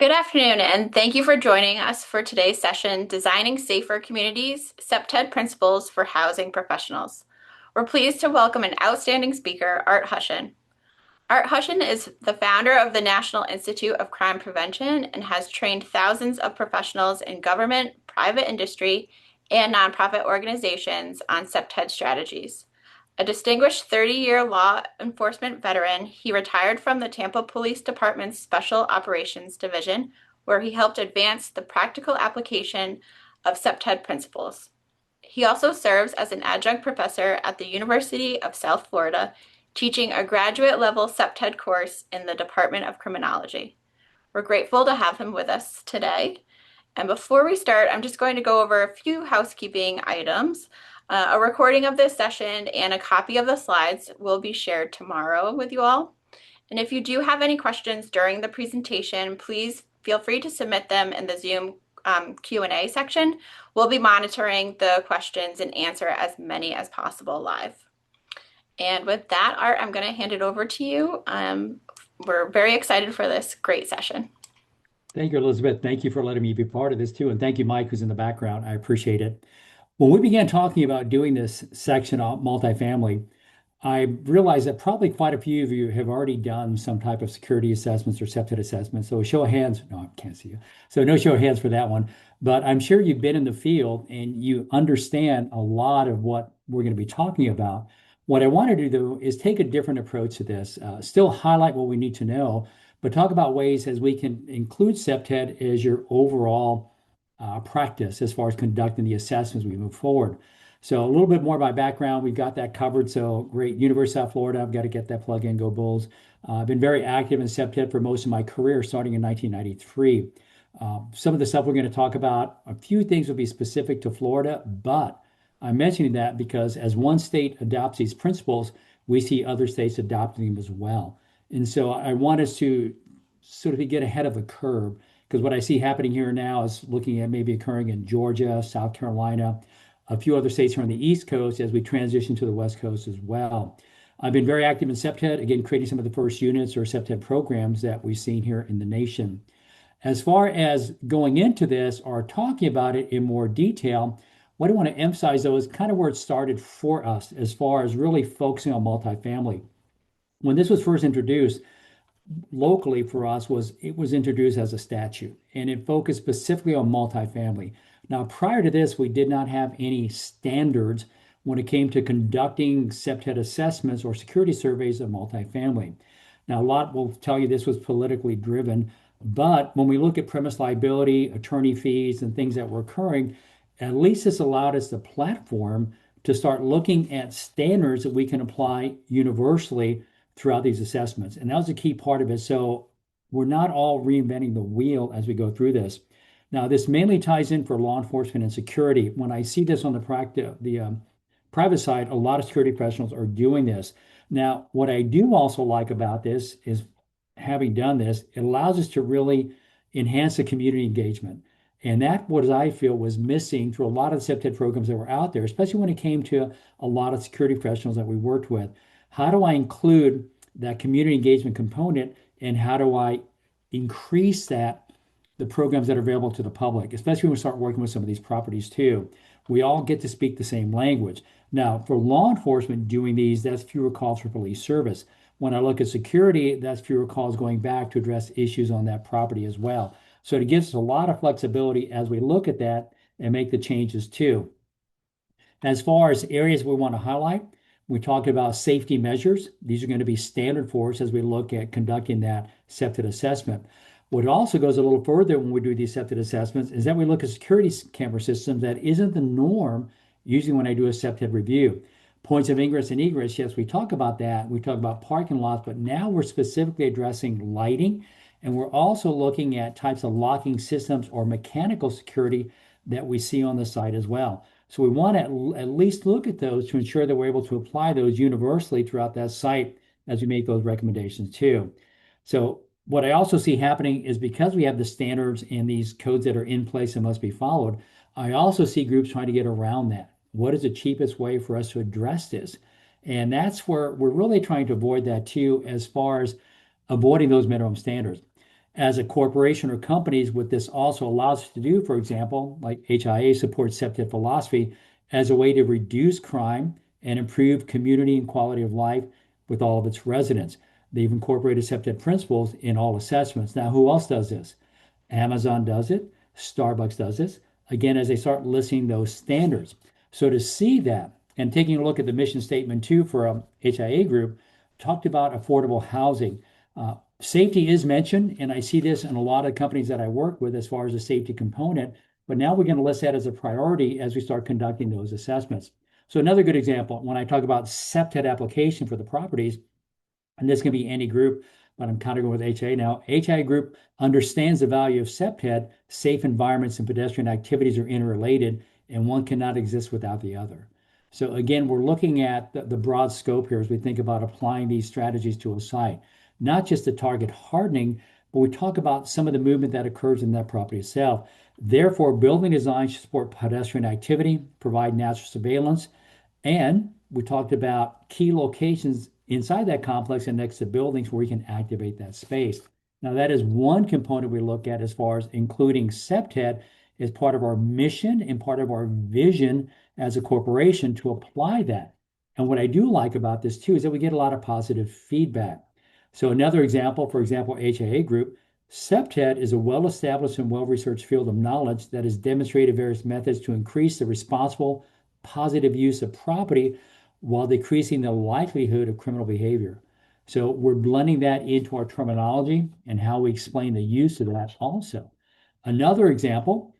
Good afternoon, and thank you for joining us for today's session, Designing Safer Communities, CPTED Principles for Housing Professionals. We're pleased to welcome an outstanding speaker, Art Hushen. Art Hushen is the founder of the National Institute of Crime Prevention and has trained thousands of professionals in government, private industry, and nonprofit organizations on CPTED strategies. A distinguished 30-year law enforcement veteran, he retired from the Tampa Police Department's Special Operations Division, where he helped advance the practical application of CPTED principles. He also serves as an adjunct professor at the University of South Florida, teaching a graduate-level CPTED course in the Department of Criminology. We're grateful to have him with us today. And before we start, I'm just going to go over a few housekeeping items. A recording of this session and a copy of the slides will be shared tomorrow with you all. And if you do have any questions during the presentation, please feel free to submit them in the Zoom Q&A section. We'll be monitoring the questions and answer as many as possible live. And with that, Art, I'm going to hand it over to you. We're very excited for this great session. Thank you, Elizabeth. Thank you for letting me be part of this too. And thank you, Mike, who's in the background. I appreciate it. When we began talking about doing this section on multifamily, I realized that probably quite a few of you have already done some type of security assessments or CPTED assessments. So a show of hands, no, I can't see you. So no show of hands for that one. But I'm sure you've been in the field and you understand a lot of what we're going to be talking about. What I wanted to do is take a different approach to this, still highlight what we need to know, but talk about ways as we can include CPTED as your overall practice as far as conducting the assessments as we move forward. So a little bit more of my background, we've got that covered. So great, University of South Florida, I've got to get that plug in, go Bulls. I've been very active in CPTED for most of my career, starting in 1993. Some of the stuff we're going to talk about, a few things will be specific to Florida, but I'm mentioning that because as one state adopts these principles, we see other states adopting them as well. And so I want us to sort of get ahead of the curve because what I see happening here now is looking at maybe occurring in Georgia, South Carolina, a few other states here on the East Coast as we transition to the West Coast as well. I've been very active in CPTED, again, creating some of the first units or CPTED programs that we've seen here in the nation. As far as going into this or talking about it in more detail, what I want to emphasize though is kind of where it started for us as far as really focusing on multifamily. When this was first introduced locally for us it was introduced as a statute and it focused specifically on multifamily. Now, prior to this, we did not have any standards when it came to conducting CPTED assessments or security surveys of multifamily. Now, a lot will tell you this was politically driven, but when we look at premise liability, attorney fees, and things that were occurring, at least this allowed us the platform to start looking at standards that we can apply universally throughout these assessments. And that was a key part of it. So we're not all reinventing the wheel as we go through this. Now, this mainly ties in for law enforcement and security. When I see this on the private side, a lot of security professionals are doing this. Now, what I do also like about this is having done this, it allows us to really enhance the community engagement. And that, what I feel was missing through a lot of the CPTED programs that were out there, especially when it came to a lot of security professionals that we worked with. How do I include that community engagement component and how do I increase the programs that are available to the public, especially when we start working with some of these properties too. We all get to speak the same language. Now, for law enforcement doing these, that's fewer calls for police service. When I look at security, that's fewer calls going back to address issues on that property as well. So it gives us a lot of flexibility as we look at that and make the changes too. As far as areas we want to highlight, we talked about safety measures. These are going to be standard for us as we look at conducting that CPTED assessment. What also goes a little further when we do these CPTED assessments is that we look at security camera systems that isn't the norm usually when I do a CPTED review. Points of ingress and egress, yes, we talk about that. We talk about parking lots, but now we're specifically addressing lighting, and we're also looking at types of locking systems or mechanical security that we see on the site as well. So we want to at least look at those to ensure that we're able to apply those universally throughout that site as we make those recommendations too. So what I also see happening is because we have the standards and these codes that are in place and must be followed, I also see groups trying to get around that. What is the cheapest way for us to address this? And that's where we're really trying to avoid that too, as far as avoiding those minimum standards. As a corporation or companies, what this also allows us to do, for example, like HIA supports CPTED philosophy as a way to reduce crime and improve community and quality of life with all of its residents. They've incorporated CPTED principles in all assessments. Now, who else does this? Amazon does it, Starbucks does this. Again, as they start listing those standards. So to see that and taking a look at the mission statement too for a HIA group, talked about affordable housing. Safety is mentioned, and I see this in a lot of companies that I work with as far as the safety component. But now we're going to list that as a priority as we start conducting those assessments. So another good example, when I talk about CPTED application for the properties, and this can be any group, but I'm kind of going with HIA now. HIA group understands the value of CPTED. Safe environments and pedestrian activities are interrelated, and one cannot exist without the other. So again, we're looking at the broad scope here as we think about applying these strategies to a site, not just the target hardening, but we talk about some of the movement that occurs in that property itself. Therefore, building design should support pedestrian activity, provide natural surveillance, and we talked about key locations inside that complex and next to buildings where we can activate that space. Now, that is one component we look at as far as including CPTED as part of our mission and part of our vision as a corporation to apply that. And what I do like about this too is that we get a lot of positive feedback. So another example, for example, HIA Group, CPTED is a well-established and well-researched field of knowledge that has demonstrated various methods to increase the responsible positive use of property while decreasing the likelihood of criminal behavior. So we're blending that into our terminology and how we explain the use of that also. Another example,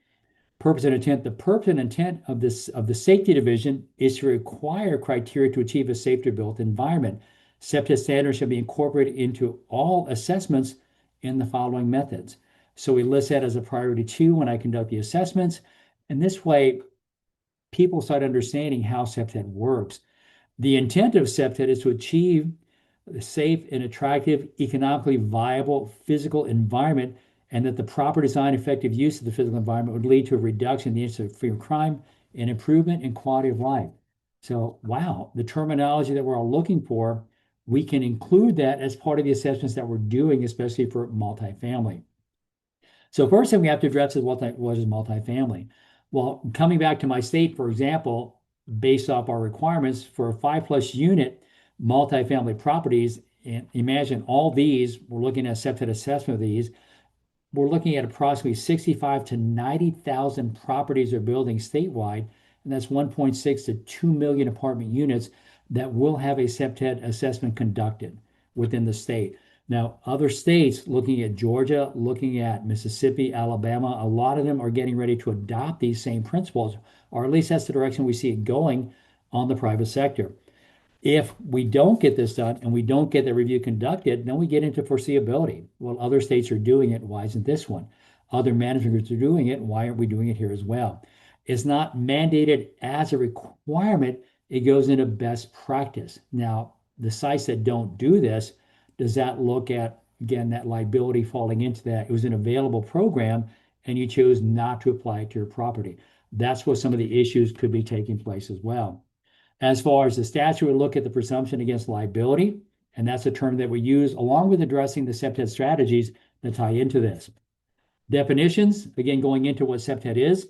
purpose and intent. The purpose and intent of the safety division is to require criteria to achieve a safer built environment. CPTED standards should be incorporated into all assessments in the following methods. So we list that as a priority two when I conduct the assessments. And this way, people start understanding how CPTED works. The intent of CPTED is to achieve a safe and attractive, economically viable physical environment, and that the proper design and effective use of the physical environment would lead to a reduction in the incidence of fear crime and improvement in quality of life. So, wow, the terminology that we're all looking for, we can include that as part of the assessments that we're doing, especially for multifamily. So first thing we have to address is what is multifamily. Well, coming back to my state, for example, based off our requirements for 5+ unit multifamily properties, and imagine all these, we're looking at CPTED assessment of these, we're looking at approximately 65 to 90,000 properties or buildings statewide, and that's 1.6 to 2 million apartment units that will have a CPTED assessment conducted within the state. Now, other states, looking at Georgia, looking at Mississippi, Alabama, a lot of them are getting ready to adopt these same principles, or at least that's the direction we see it going on the private sector. If we don't get this done and we don't get the review conducted, then we get into foreseeability. Well, other states are doing it. Why isn't this one? Other management groups are doing it. Why aren't we doing it here as well? It's not mandated as a requirement. It goes into best practice. Now, the sites that don't do this, does that look at, again, that liability falling into that? It was an available program and you chose not to apply it to your property. That's where some of the issues could be taking place as well. As far as the statute, we look at the presumption against liability, and that's a term that we use along with addressing the CPTED strategies that tie into this. Definitions, again, going into what CPTED is,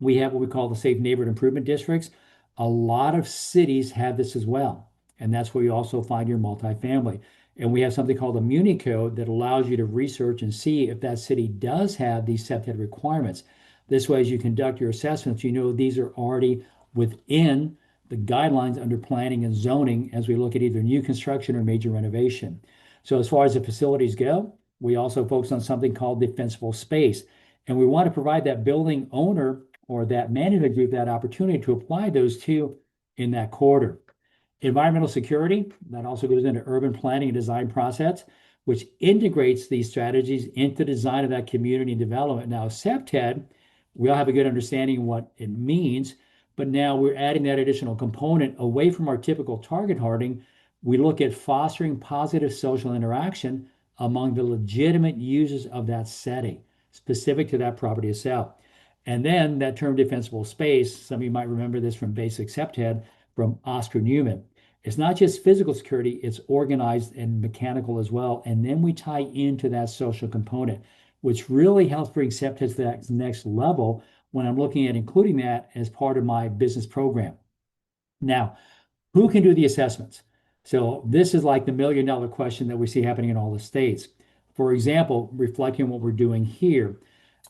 we have what we call the Safe Neighborhood Improvement Districts. A lot of cities have this as well, and that's where you also find your multifamily. And we have something called a Muni Code that allows you to research and see if that city does have these CPTED requirements. This way, as you conduct your assessments, you know these are already within the guidelines under planning and zoning as we look at either new construction or major renovation. So as far as the facilities go, we also focus on something called defensible space. And we want to provide that building owner or that management group that opportunity to apply those two in that quarter. Environmental security, that also goes into urban planning and design process, which integrates these strategies into the design of that community development. Now, CPTED, we all have a good understanding of what it means, but now we're adding that additional component away from our typical target hardening. We look at fostering positive social interaction among the legitimate users of that setting, specific to that property itself. And then that term defensible space, some of you might remember this from basic CPTED from Oscar Newman. It's not just physical security, it's organized and mechanical as well. And then we tie into that social component, which really helps bring CPTED to that next level when I'm looking at including that as part of my business program. Now, who can do the assessments? So this is like the $1 million question that we see happening in all the states. For example, reflecting on what we're doing here,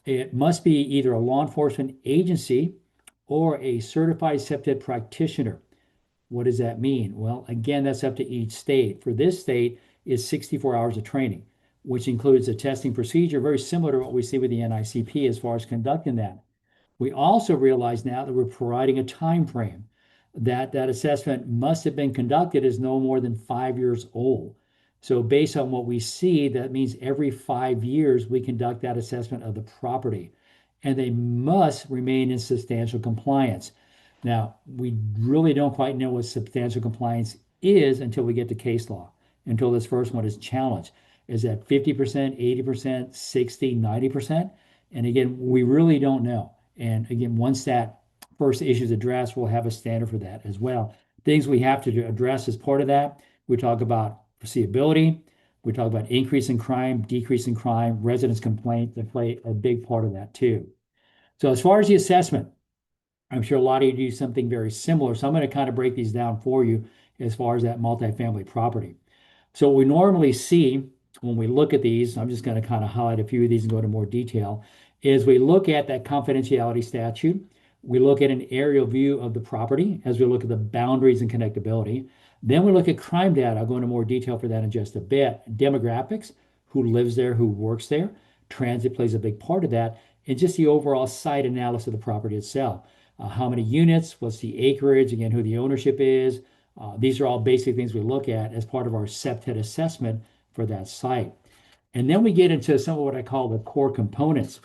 it must be either a law enforcement agency or a certified CPTED practitioner. What does that mean? Well, again, that's up to each state. For this state, it's 64 hours of training, which includes a testing procedure very similar to what we see with the NICP as far as conducting that. We also realize now that we're providing a time frame that that assessment must have been conducted is no more than 5 years old. So based on what we see, that means every 5 years we conduct that assessment of the property, and they must remain in substantial compliance. Now, we really don't quite know what substantial compliance is until we get to case law, until this first one is challenged. Is that 50%, 80%, 60, 90%? And again, we really don't know. And again, once that first issue is addressed, we'll have a standard for that as well. Things we have to address as part of that, we talk about foreseeability, we talk about increase in crime, decrease in crime, residents' complaints that play a big part of that too. So as far as the assessment, I'm sure a lot of you do something very similar. So I'm going to kind of break these down for you as far as that multifamily property. So what we normally see when we look at these, I'm just going to kind of highlight a few of these and go into more detail, is we look at that confidentiality statute. We look at an aerial view of the property as we look at the boundaries and connectability. Then we look at crime data. I'll go into more detail for that in just a bit. Demographics, who lives there, who works there. Transit plays a big part of that. And just the overall site analysis of the property itself. How many units, what's the acreage, again, who the ownership is. These are all basic things we look at as part of our CPTED assessment for that site. And then we get into some of what I call the core components,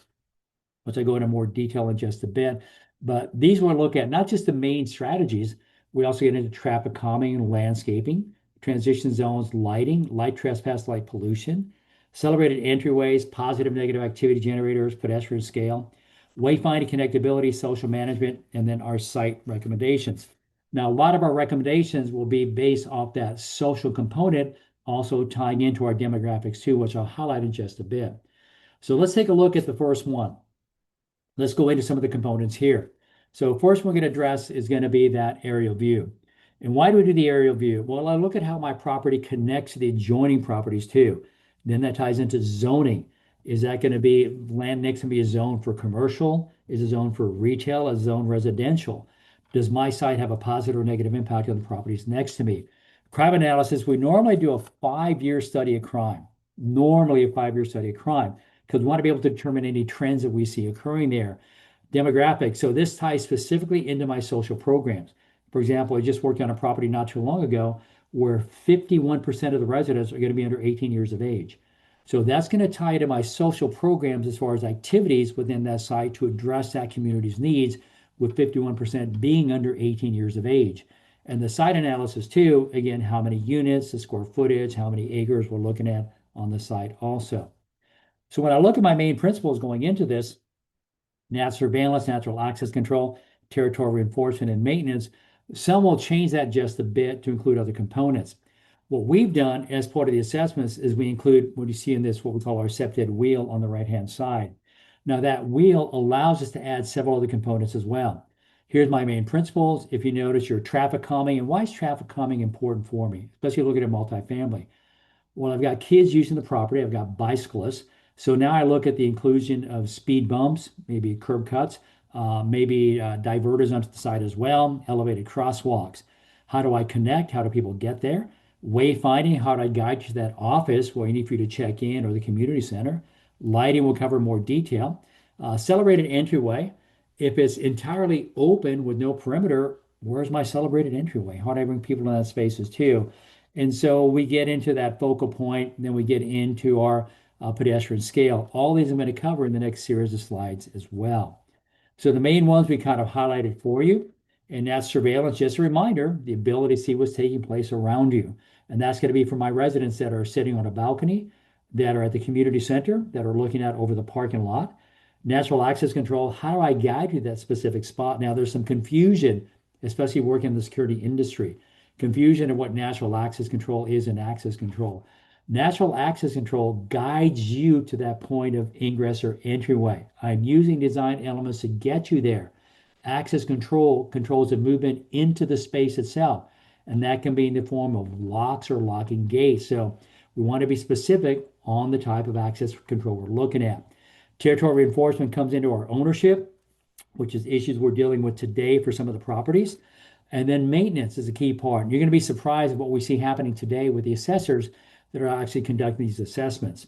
which I go into more detail in just a bit. But these we'll look at not just the main strategies, we also get into traffic calming and landscaping, transition zones, lighting, light trespass, light pollution, celebrated entryways, positive negative activity generators, pedestrian scale, wayfinding, connectability, social management, and then our site recommendations. Now, a lot of our recommendations will be based off that social component, also tying into our demographics too, which I'll highlight in just a bit. So let's take a look at the first one. Let's go into some of the components here. So first we're going to address is going to be that aerial view. And why do we do the aerial view? Well, I look at how my property connects to the adjoining properties too. Then that ties into zoning. Is that going to be land next to be a zone for commercial? Is a zone for retail? A zone residential? Does my site have a positive or negative impact on the properties next to me? Crime analysis, we normally do a 5-year study of crime. Normally a 5-year study of crime, because we want to be able to determine any trends that we see occurring there. Demographics, so this ties specifically into my social programs. For example, I just worked on a property not too long ago where 51% of the residents are going to be under 18 years of age. So that's going to tie to my social programs as far as activities within that site to address that community's needs, with 51% being under 18 years of age. And the site analysis too, again, how many units, the square footage, how many acres we're looking at on the site also. So when I look at my main principles going into this, natural surveillance, natural access control, territorial enforcement, and maintenance, some will change that just a bit to include other components. What we've done as part of the assessments is we include what you see in this, what we call our CPTED wheel on the right-hand side. Now that wheel allows us to add several other components as well. Here's my main principles. If you notice your traffic calming, and why is traffic calming important for me, especially looking at multifamily? Well, I've got kids using the property, I've got bicyclists. So now I look at the inclusion of speed bumps, maybe curb cuts, maybe diverters onto the side as well, elevated crosswalks. How do I connect? How do people get there? Wayfinding, how do I guide you to that office where you need for you to check in or the community center? Lighting will cover more detail. Celebrated entryway. If it's entirely open with no perimeter, where's my celebrated entryway? How do I bring people in that spaces too? And so we get into that focal point, and then we get into our pedestrian scale. All these I'm going to cover in the next series of slides as well. So the main ones we kind of highlighted for you, and that's surveillance. Just a reminder, the ability to see what's taking place around you. And that's going to be for my residents that are sitting on a balcony, that are at the community center, that are looking out over the parking lot. Natural access control, how do I guide you to that specific spot? Now, there's some confusion, especially working in the security industry, confusion of what natural access control is and access control. Natural access control guides you to that point of ingress or entryway. I'm using design elements to get you there. Access control controls the movement into the space itself, and that can be in the form of locks or locking gates. So we want to be specific on the type of access control we're looking at. Territory reinforcement comes into our ownership, which is issues we're dealing with today for some of the properties. And then maintenance is a key part. You're going to be surprised at what we see happening today with the assessors that are actually conducting these assessments.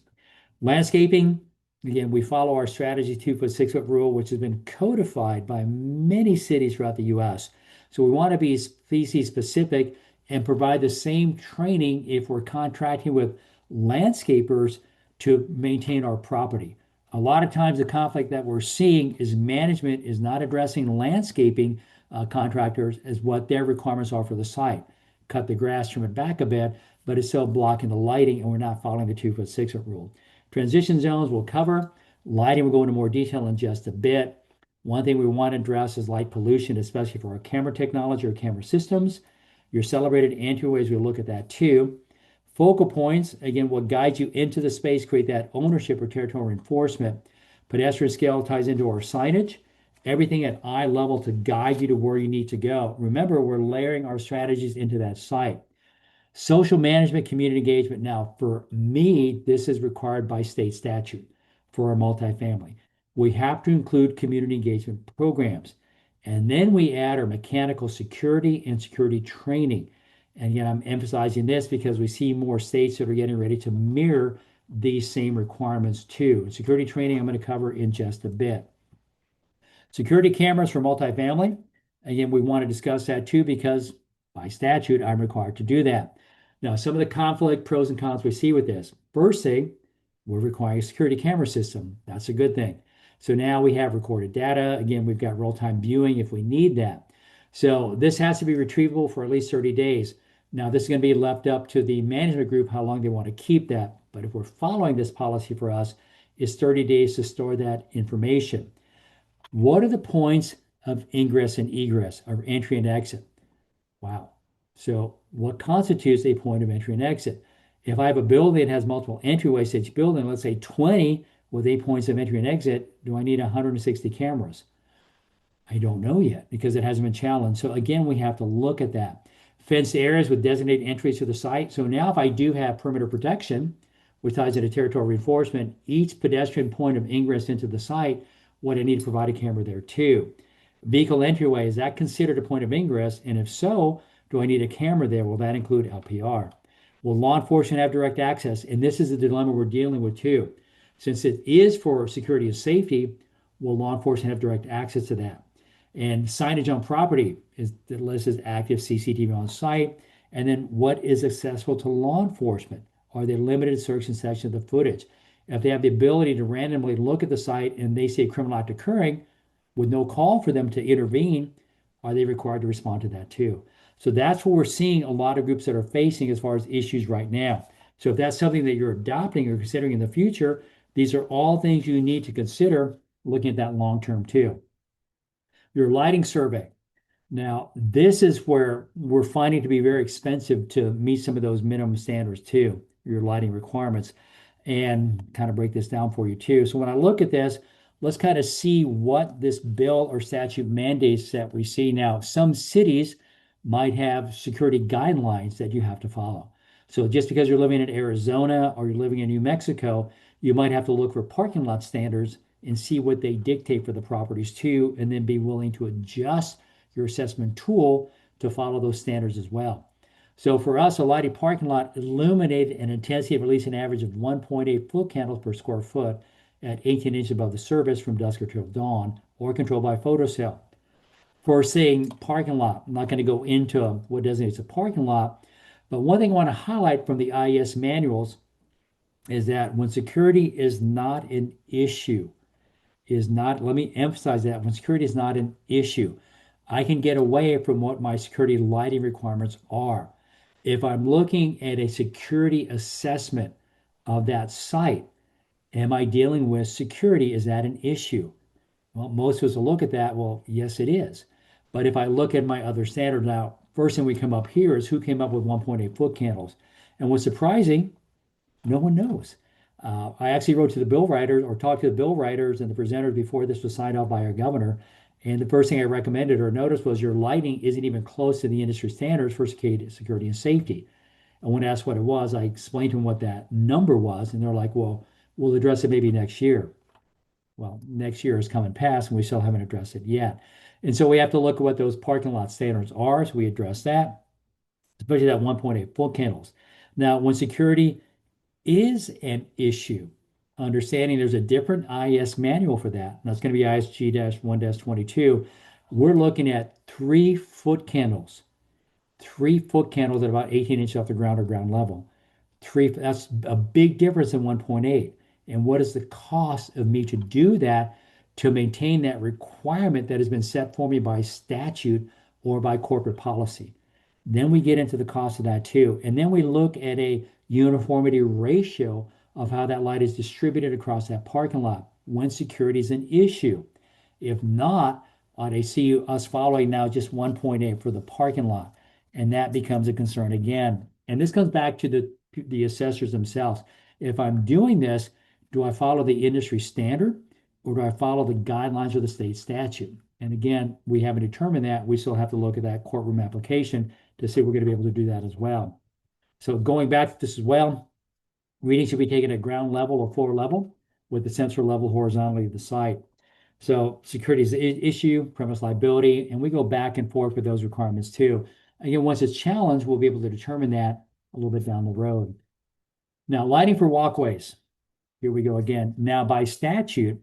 Landscaping, again, we follow our strategy 2 foot, 6 foot rule, which has been codified by many cities throughout the US. So we want to be species specific and provide the same training if we're contracting with landscapers to maintain our property. A lot of times, the conflict that we're seeing is management is not addressing landscaping contractors as what their requirements are for the site. Cut the grass, trim it back a bit, but it's still blocking the lighting, and we're not following the 2 foot, 6 foot rule. Transition zones will cover. Lighting will go into more detail in just a bit. One thing we want to address is light pollution, especially for our camera technology or camera systems. Your celebrated entryways, we'll look at that too. Focal points, again, will guide you into the space, create that ownership or territorial enforcement. Pedestrian scale ties into our signage. Everything at eye level to guide you to where you need to go. Remember, we're layering our strategies into that site. Social management, community engagement. Now, for me, this is required by state statute for our multifamily. We have to include community engagement programs. And then we add our mechanical security and security training. And again, I'm emphasizing this because we see more states that are getting ready to mirror these same requirements too. Security training, I'm going to cover in just a bit. Security cameras for multifamily. Again, we want to discuss that too because by statute, I'm required to do that. Now, some of the conflict, pros and cons we see with this. First thing, we're requiring a security camera system. That's a good thing. So now we have recorded data. Again, we've got real-time viewing if we need that. So this has to be retrievable for at least 30 days. Now, this is going to be left up to the management group how long they want to keep that. But if we're following this policy for us, it's 30 days to store that information. What are the points of ingress and egress, or entry and exit? Wow. So what constitutes a point of entry and exit? If I have a building that has multiple entryways to each building, let's say 20 with 8 points of entry and exit, do I need 160 cameras? I don't know yet because it hasn't been challenged. So again, we have to look at that. Fenced areas with designated entries to the site. So now if I do have perimeter protection, which ties into territorial reinforcement, each pedestrian point of ingress into the site, what I need to provide a camera there too. Vehicle entryway, is that considered a point of ingress? And if so, do I need a camera there? Will that include LPR? Will law enforcement have direct access? And this is the dilemma we're dealing with too. Since it is for security and safety, will law enforcement have direct access to that? And signage on property is the list is active CCTV on site. And then what is accessible to law enforcement? Are they limited search and section of the footage? If they have the ability to randomly look at the site and they see a criminal act occurring with no call for them to intervene, are they required to respond to that too? So that's what we're seeing a lot of groups that are facing as far as issues right now. So if that's something that you're adopting or considering in the future, these are all things you need to consider looking at that long term too. Your lighting survey. Now, this is where we're finding to be very expensive to meet some of those minimum standards too, your lighting requirements, and kind of break this down for you too. So when I look at this, let's kind of see what this bill or statute mandates that we see now. Some cities might have security guidelines that you have to follow. So just because you're living in Arizona or you're living in New Mexico, you might have to look for parking lot standards and see what they dictate for the properties too, and then be willing to adjust your assessment tool to follow those standards as well. So for us, a lighted parking lot illuminated an intensity of at least an average of 1.8 foot candles per square foot at 18 inches above the surface from dusk until dawn, or controlled by photocell. For saying parking lot, I'm not going to go into what designates a parking lot, but one thing I want to highlight from the IES manuals is that when security is not an issue, let me emphasize that when security is not an issue, I can get away from what my security lighting requirements are. If I'm looking at a security assessment of that site, am I dealing with security? Is that an issue? Well, most of us will look at that. Well, yes, it is. But if I look at my other standard now, First thing we come up here is who came up with 1.8 foot candles. And what's surprising, no one knows. I actually wrote to the bill writers or talked to the bill writers and the presenters before this was signed off by our governor. And the first thing I recommended or noticed was your lighting isn't even close to the industry standards for security and safety. And when asked what it was, I explained to them what that number was. And they're like, well, we'll address it maybe next year. Well, next year has come and passed, and we still haven't addressed it yet. And so we have to look at what those parking lot standards are. So we address that, especially that 1.8 foot candles. Now, when security is an issue, understanding there's a different IS manual for that. And that's going to be ISG-1-22. We're looking at 3 foot candles, 3 foot candles at about 18 inches off the ground or ground level. That's a big difference in 1.8. And what is the cost of me to do that to maintain that requirement that has been set for me by statute or by corporate policy? Then we get into the cost of that too. And then we look at a uniformity ratio of how that light is distributed across that parking lot when security is an issue. If not, I see us following now just 1.8 for the parking lot. And that becomes a concern again. And this comes back to the assessors themselves. If I'm doing this, do I follow the industry standard or do I follow the guidelines of the state statute? And again, we haven't determined that. We still have to look at that courtroom application to see if we're going to be able to do that as well. So going back to this as well, reading should be taken at ground level or floor level with the sensor level horizontally to the site. So security is an issue, premise liability, and we go back and forth with those requirements too. Again, once it's challenged, we'll be able to determine that a little bit down the road. Now, lighting for walkways. Here we go again. Now, by statute,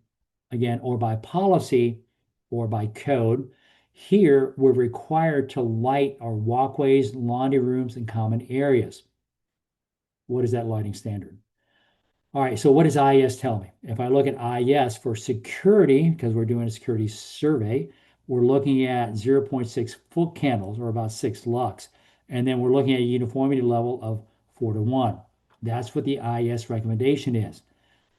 again, or by policy or by code, here we're required to light our walkways, laundry rooms, and common areas. What is that lighting standard? All right, so what does IES tell me? If I look at IES for security, because we're doing a security survey, we're looking at 0.6 foot candles or about 6 lux. And then we're looking at a uniformity level of 4:1. That's what the IES recommendation is.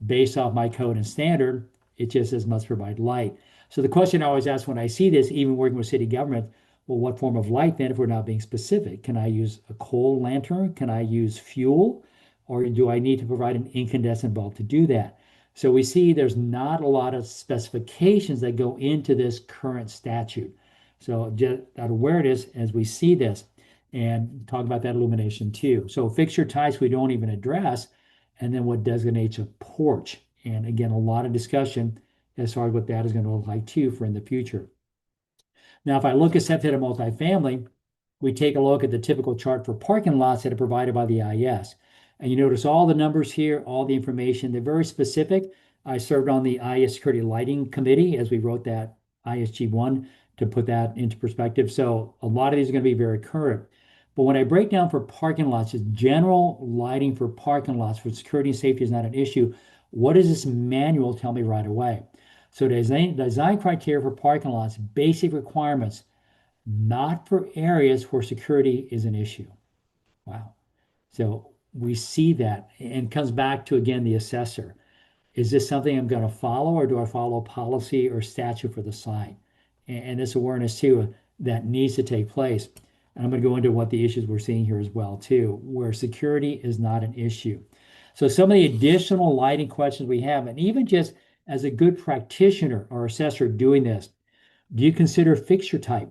Based off my code and standard, it just says must provide light. So the question I always ask when I see this, even working with city government, well, what form of light then if we're not being specific? Can I use a coal lantern? Can I use fuel? Or do I need to provide an incandescent bulb to do that? So we see there's not a lot of specifications that go into this current statute. So just out of awareness as we see this and talk about that illumination too. So fixture types we don't even address, and then what designates a porch. And again, a lot of discussion as far as what that is going to look like too for in the future. Now, if I look at CPTED and multifamily, we take a look at the typical chart for parking lots that are provided by the IES. And you notice all the numbers here, all the information, they're very specific. I served on the IES Security Lighting Committee as we wrote that ISG1 to put that into perspective. So a lot of these are going to be very current. But when I break down for parking lots, just general lighting for parking lots for security and safety is not an issue. What does this manual tell me right away? So design criteria for parking lots, basic requirements, not for areas where security is an issue. Wow. So we see that and comes back to, again, the assessor. Is this something I'm going to follow or do I follow policy or statute for the site? And this awareness too, that needs to take place. And I'm going to go into what the issues we're seeing here as well too, where security is not an issue. So some of the additional lighting questions we have, and even just as a good practitioner or assessor doing this, do you consider fixture type,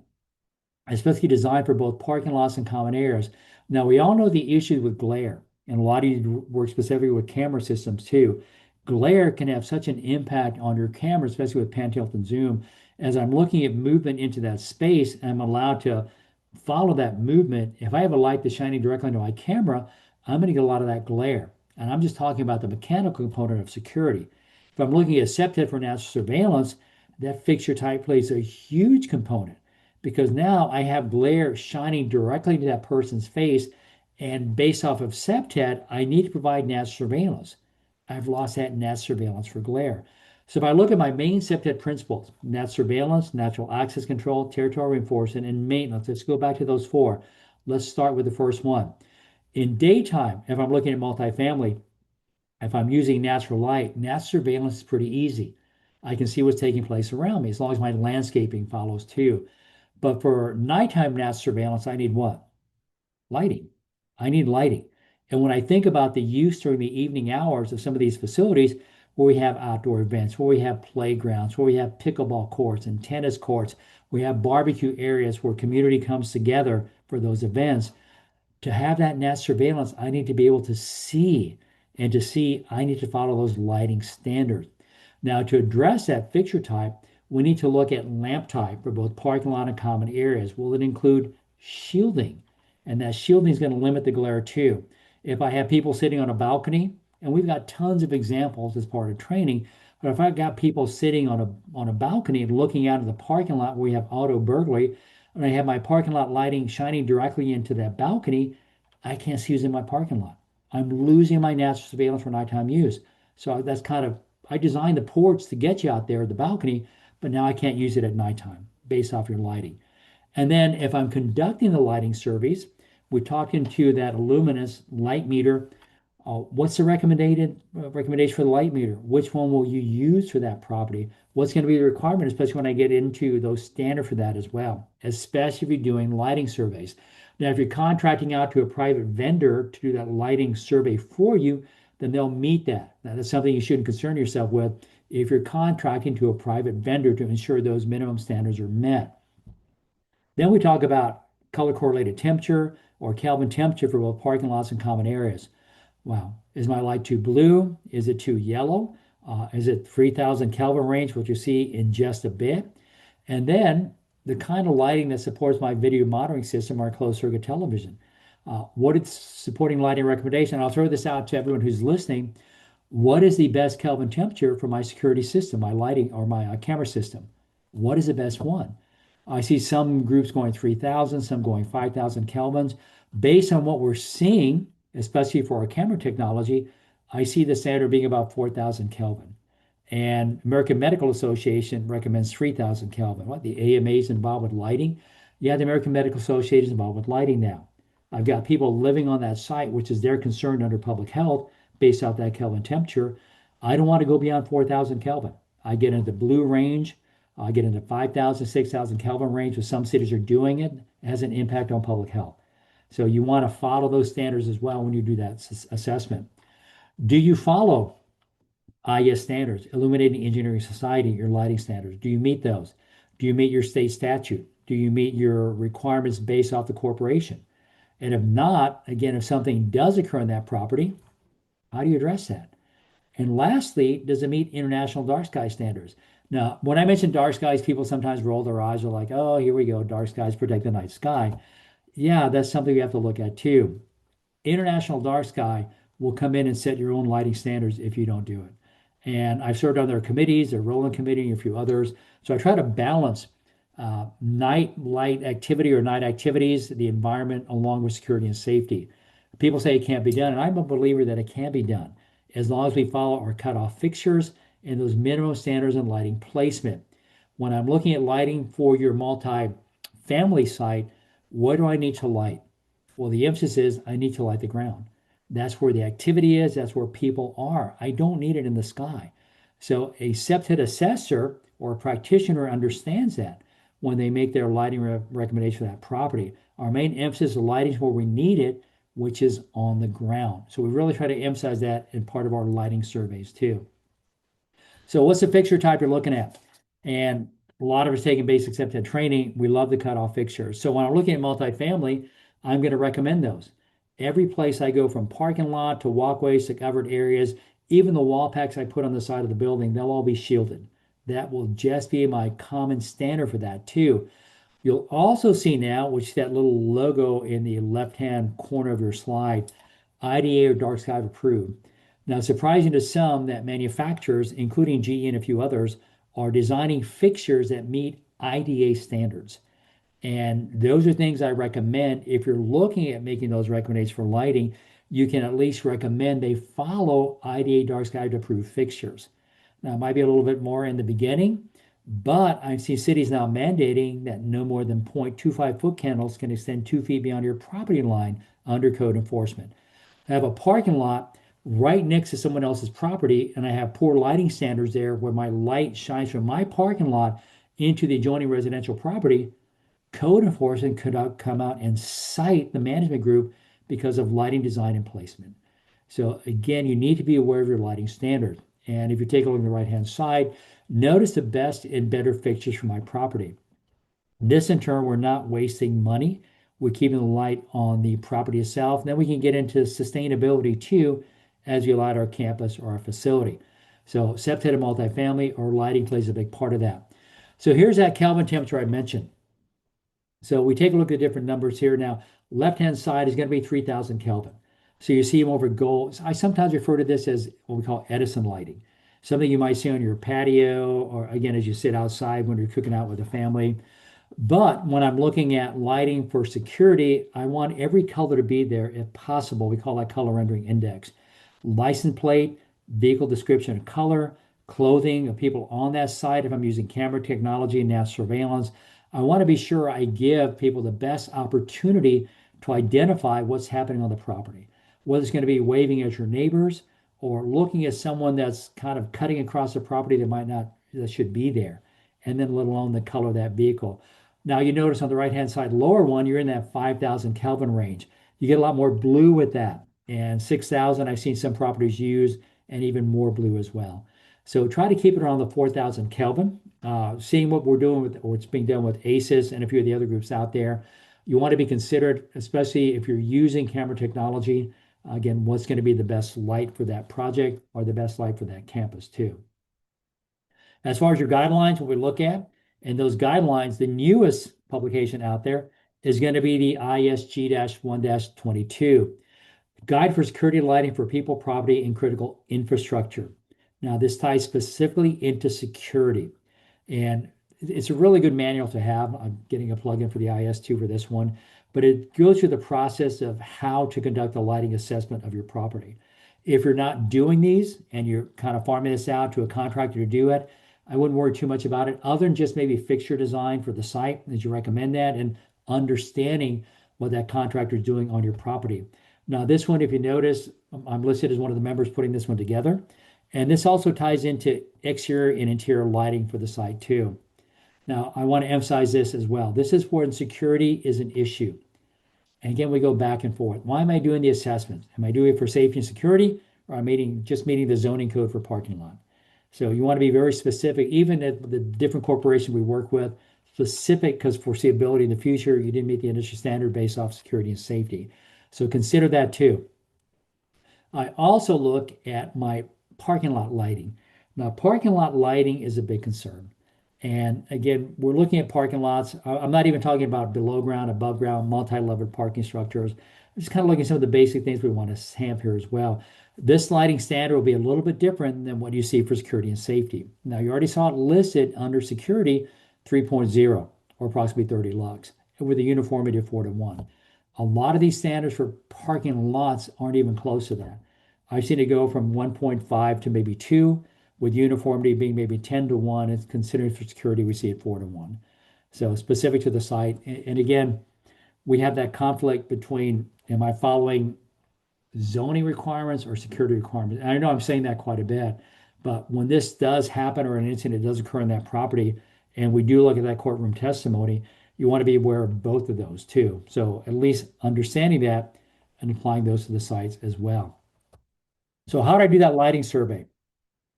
especially designed for both parking lots and common areas? Now, we all know the issues with glare, and a lot of you work specifically with camera systems too. Glare can have such an impact on your camera, especially with pan, tilt, and zoom. As I'm looking at movement into that space, and I'm allowed to follow that movement. If I have a light that's shining directly into my camera, I'm going to get a lot of that glare. And I'm just talking about the mechanical component of security. If I'm looking at CPTED for national surveillance, that fixture type plays a huge component because now I have glare shining directly into that person's face. And based off of CPTED, I need to provide national surveillance. I've lost that national surveillance for glare. So if I look at my main CPTED principles, net surveillance, natural access control, territorial reinforcement, and maintenance, let's go back to those 4. Let's start with the first one. In daytime, if I'm looking at multifamily, if I'm using natural light, natural surveillance is pretty easy. I can see what's taking place around me as long as my landscaping follows too. But for nighttime nest surveillance, I need what? Lighting. I need lighting. And when I think about the use during the evening hours of some of these facilities where we have outdoor events, where we have playgrounds, where we have pickleball courts and tennis courts, we have barbecue areas where community comes together for those events, to have that nest surveillance, I need to be able to see. And to see, I need to follow those lighting standards. Now, to address that fixture type, we need to look at lamp type for both parking lot and common areas. Will it include shielding? And that shielding is going to limit the glare too. If I have people sitting on a balcony, and we've got tons of examples as part of training, but if I've got people sitting on a balcony and looking out of the parking lot where we have auto burglary, and I have my parking lot lighting shining directly into that balcony, I can't see who's in my parking lot. I'm losing my natural surveillance for nighttime use. So that's kind of, I designed the ports to get you out there at the balcony, but now I can't use it at nighttime based off your lighting. And then if I'm conducting the lighting surveys, we're talking to that luminous light meter. What's the recommendation for the light meter? Which one will you use for that property? What's going to be the requirement, especially when I get into those standard for that as well, especially if you're doing lighting surveys. Now, if you're contracting out to a private vendor to do that lighting survey for you, then they'll meet that. Now, that's something you shouldn't concern yourself with if you're contracting to a private vendor to ensure those minimum standards are met. Then we talk about color correlated temperature or Kelvin temperature for both parking lots and common areas. Wow. Is my light too blue? Is it too yellow? Is it 3000 Kelvin range, which you see in just a bit? And then the kind of lighting that supports my video monitoring system or closed circuit television. What is supporting lighting recommendation? I'll throw this out to everyone who's listening. What is the best Kelvin temperature for my security system, my lighting or my camera system? What is the best one? I see some groups going 3000, some going 5000 Kelvins. Based on what we're seeing, especially for our camera technology, I see the standard being about 4000 Kelvin. And American Medical Association recommends 3000 Kelvin. What? The AMA is involved with lighting? Yeah, the American Medical Association is involved with lighting now. I've got people living on that site, which is their concern under public health based off that Kelvin temperature. I don't want to go beyond 4000 Kelvin. I get into the blue range. I get into 5000, 6000 Kelvin range, where some cities are doing it. It has an impact on public health. So you want to follow those standards as well when you do that assessment. Do you follow IS standards, Illuminating Engineering Society, your lighting standards? Do you meet those? Do you meet your state statute? Do you meet your requirements based off the corporation? And if not, again, if something does occur on that property, how do you address that? And lastly, does it meet international dark sky standards? Now, when I mention dark skies, people sometimes roll their eyes. They're like, oh, here we go. Dark skies protect the night sky. Yeah, that's something we have to look at too. International dark sky will come in and set your own lighting standards if you don't do it. And I've served on their committees, their rolling committee, and a few others. So I try to balance night light activity or night activities, the environment, along with security and safety. People say it can't be done, and I'm a believer that it can be done as long as we follow our cutoff fixtures and those minimum standards in lighting placement. When I'm looking at lighting for your multi-family site, what do I need to light? Well, the emphasis is I need to light the ground. That's where the activity is. That's where people are. I don't need it in the sky. So a CPTED assessor or a practitioner understands that when they make their lighting recommendation for that property. Our main emphasis is lighting where we need it, which is on the ground. So we really try to emphasize that in part of our lighting surveys too. So what's the fixture type you're looking at? And a lot of us taking basic CPTED training, we love the cutoff fixtures. So when I'm looking at multifamily, I'm going to recommend those. Every place I go, from parking lot to walkways to covered areas, even the wall packs I put on the side of the building, they'll all be shielded. That will just be my common standard for that too. You'll also see now, which is that little logo in the left-hand corner of your slide, IDA or dark sky approved. Now, surprising to some that manufacturers, including GE and a few others, are designing fixtures that meet IDA standards. And those are things I recommend. If you're looking at making those recommendations for lighting, you can at least recommend they follow IDA dark sky approved fixtures. Now, it might be a little bit more in the beginning, but I've seen cities now mandating that no more than 0.25-foot candles can extend 2 feet beyond your property line under code enforcement. I have a parking lot right next to someone else's property, and I have poor lighting standards there where my light shines from my parking lot into the adjoining residential property. Code enforcement could come out and cite the management group because of lighting design and placement. So again, you need to be aware of your lighting standard. And if you take a look on the right-hand side, notice the best and better fixtures for my property. This in turn, we're not wasting money. We're keeping the light on the property itself. And then we can get into sustainability too as we light our campus or our facility. So separated multifamily or lighting plays a big part of that. So here's that Kelvin temperature I mentioned. So we take a look at different numbers here now. Left-hand side is going to be 3,000 Kelvin. So you see them over gold. I sometimes refer to this as what we call Edison lighting. Something you might see on your patio, or again, as you sit outside when you're cooking out with the family. But when I'm looking at lighting for security, I want every color to be there if possible. We call that color rendering index. License plate, vehicle description and color, clothing of people on that site. If I'm using camera technology and now surveillance, I want to be sure I give people the best opportunity to identify what's happening on the property. Whether it's going to be waving at your neighbors or looking at someone that's kind of cutting across the property that might not, that should be there, and then let alone the color of that vehicle. Now you notice on the right-hand side, lower one, you're in that 5,000 Kelvin range. You get a lot more blue with that. And 6,000, I've seen some properties use, and even more blue as well. So try to keep it around the 4,000 Kelvin. Seeing what we're doing with, or it's being done with ACES and a few of the other groups out there, you want to be considered, especially if you're using camera technology. Again, what's going to be the best light for that project or the best light for that campus too. As far as your guidelines, what we look at, and those guidelines, the newest publication out there is going to be the ISG-1-22, Guide for Security Lighting for People, Property, and Critical Infrastructure. Now, this ties specifically into security, and it's a really good manual to have. I'm getting a plugin for the IS2 for this one, but it goes through the process of how to conduct a lighting assessment of your property. If you're not doing these and you're kind of farming this out to a contractor to do it, I wouldn't worry too much about it, other than just maybe fixture design for the site, as you recommend that, and understanding what that contractor is doing on your property. Now, this one, if you notice, I'm listed as one of the members putting this one together. And this also ties into exterior and interior lighting for the site too. Now, I want to emphasize this as well. This is when security is an issue. And again, we go back and forth. Why am I doing the assessment? Am I doing it for safety and security, or am I just meeting the zoning code for parking lot? So you want to be very specific, even at the different corporations we work with, specific because foreseeability in the future, you didn't meet the industry standard based off security and safety. So consider that too. I also look at my parking lot lighting. Now, parking lot lighting is a big concern. And again, we're looking at parking lots. I'm not even talking about below ground, above ground, multi-level parking structures. I'm just kind of looking at some of the basic things we want to have here as well. This lighting standard will be a little bit different than what you see for security and safety. Now, you already saw it listed under security 3.0 or approximately 30 lux with a uniformity of 4:1. A lot of these standards for parking lots aren't even close to that. I've seen it go from 1.5 to maybe 2, with uniformity being maybe 10:1. And considering for security, we see it 4:1. So specific to the site. And again, we have that conflict between, am I following zoning requirements or security requirements? And I know I'm saying that quite a bit, but when this does happen or an incident does occur on that property, and we do look at that courtroom testimony, you want to be aware of both of those too. So at least understanding that and applying those to the sites as well. So how do I do that lighting survey?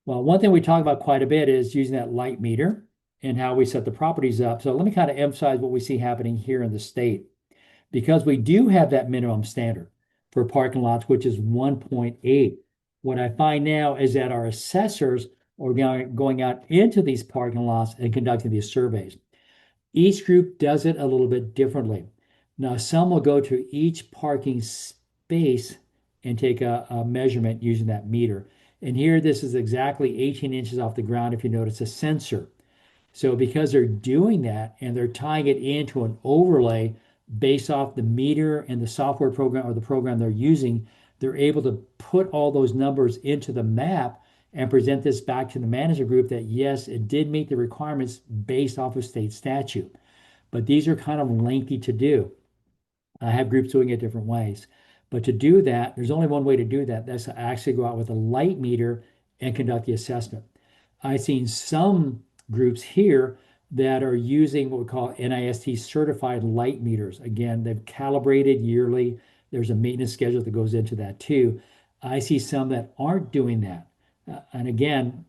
Well, one thing we talk about quite a bit is using that light meter and how we set the properties up. So let me kind of emphasize what we see happening here in the state, because we do have that minimum standard for parking lots, which is 1.8. What I find now is that our assessors are going out into these parking lots and conducting these surveys. Each group does it a little bit differently. Now, some will go to each parking space and take a measurement using that meter. And here, this is exactly 18 inches off the ground if you notice a sensor. So because they're doing that and they're tying it into an overlay based off the meter and the software program or the program they're using, they're able to put all those numbers into the map and present this back to the manager group that yes, it did meet the requirements based off of state statute. But these are kind of lengthy to do. I have groups doing it different ways. But to do that, there's only one way to do that. That's to actually go out with a light meter and conduct the assessment. I've seen some groups here that are using what we call NIST certified light meters. Again, they've calibrated yearly. There's a maintenance schedule that goes into that too. I see some that aren't doing that. And again,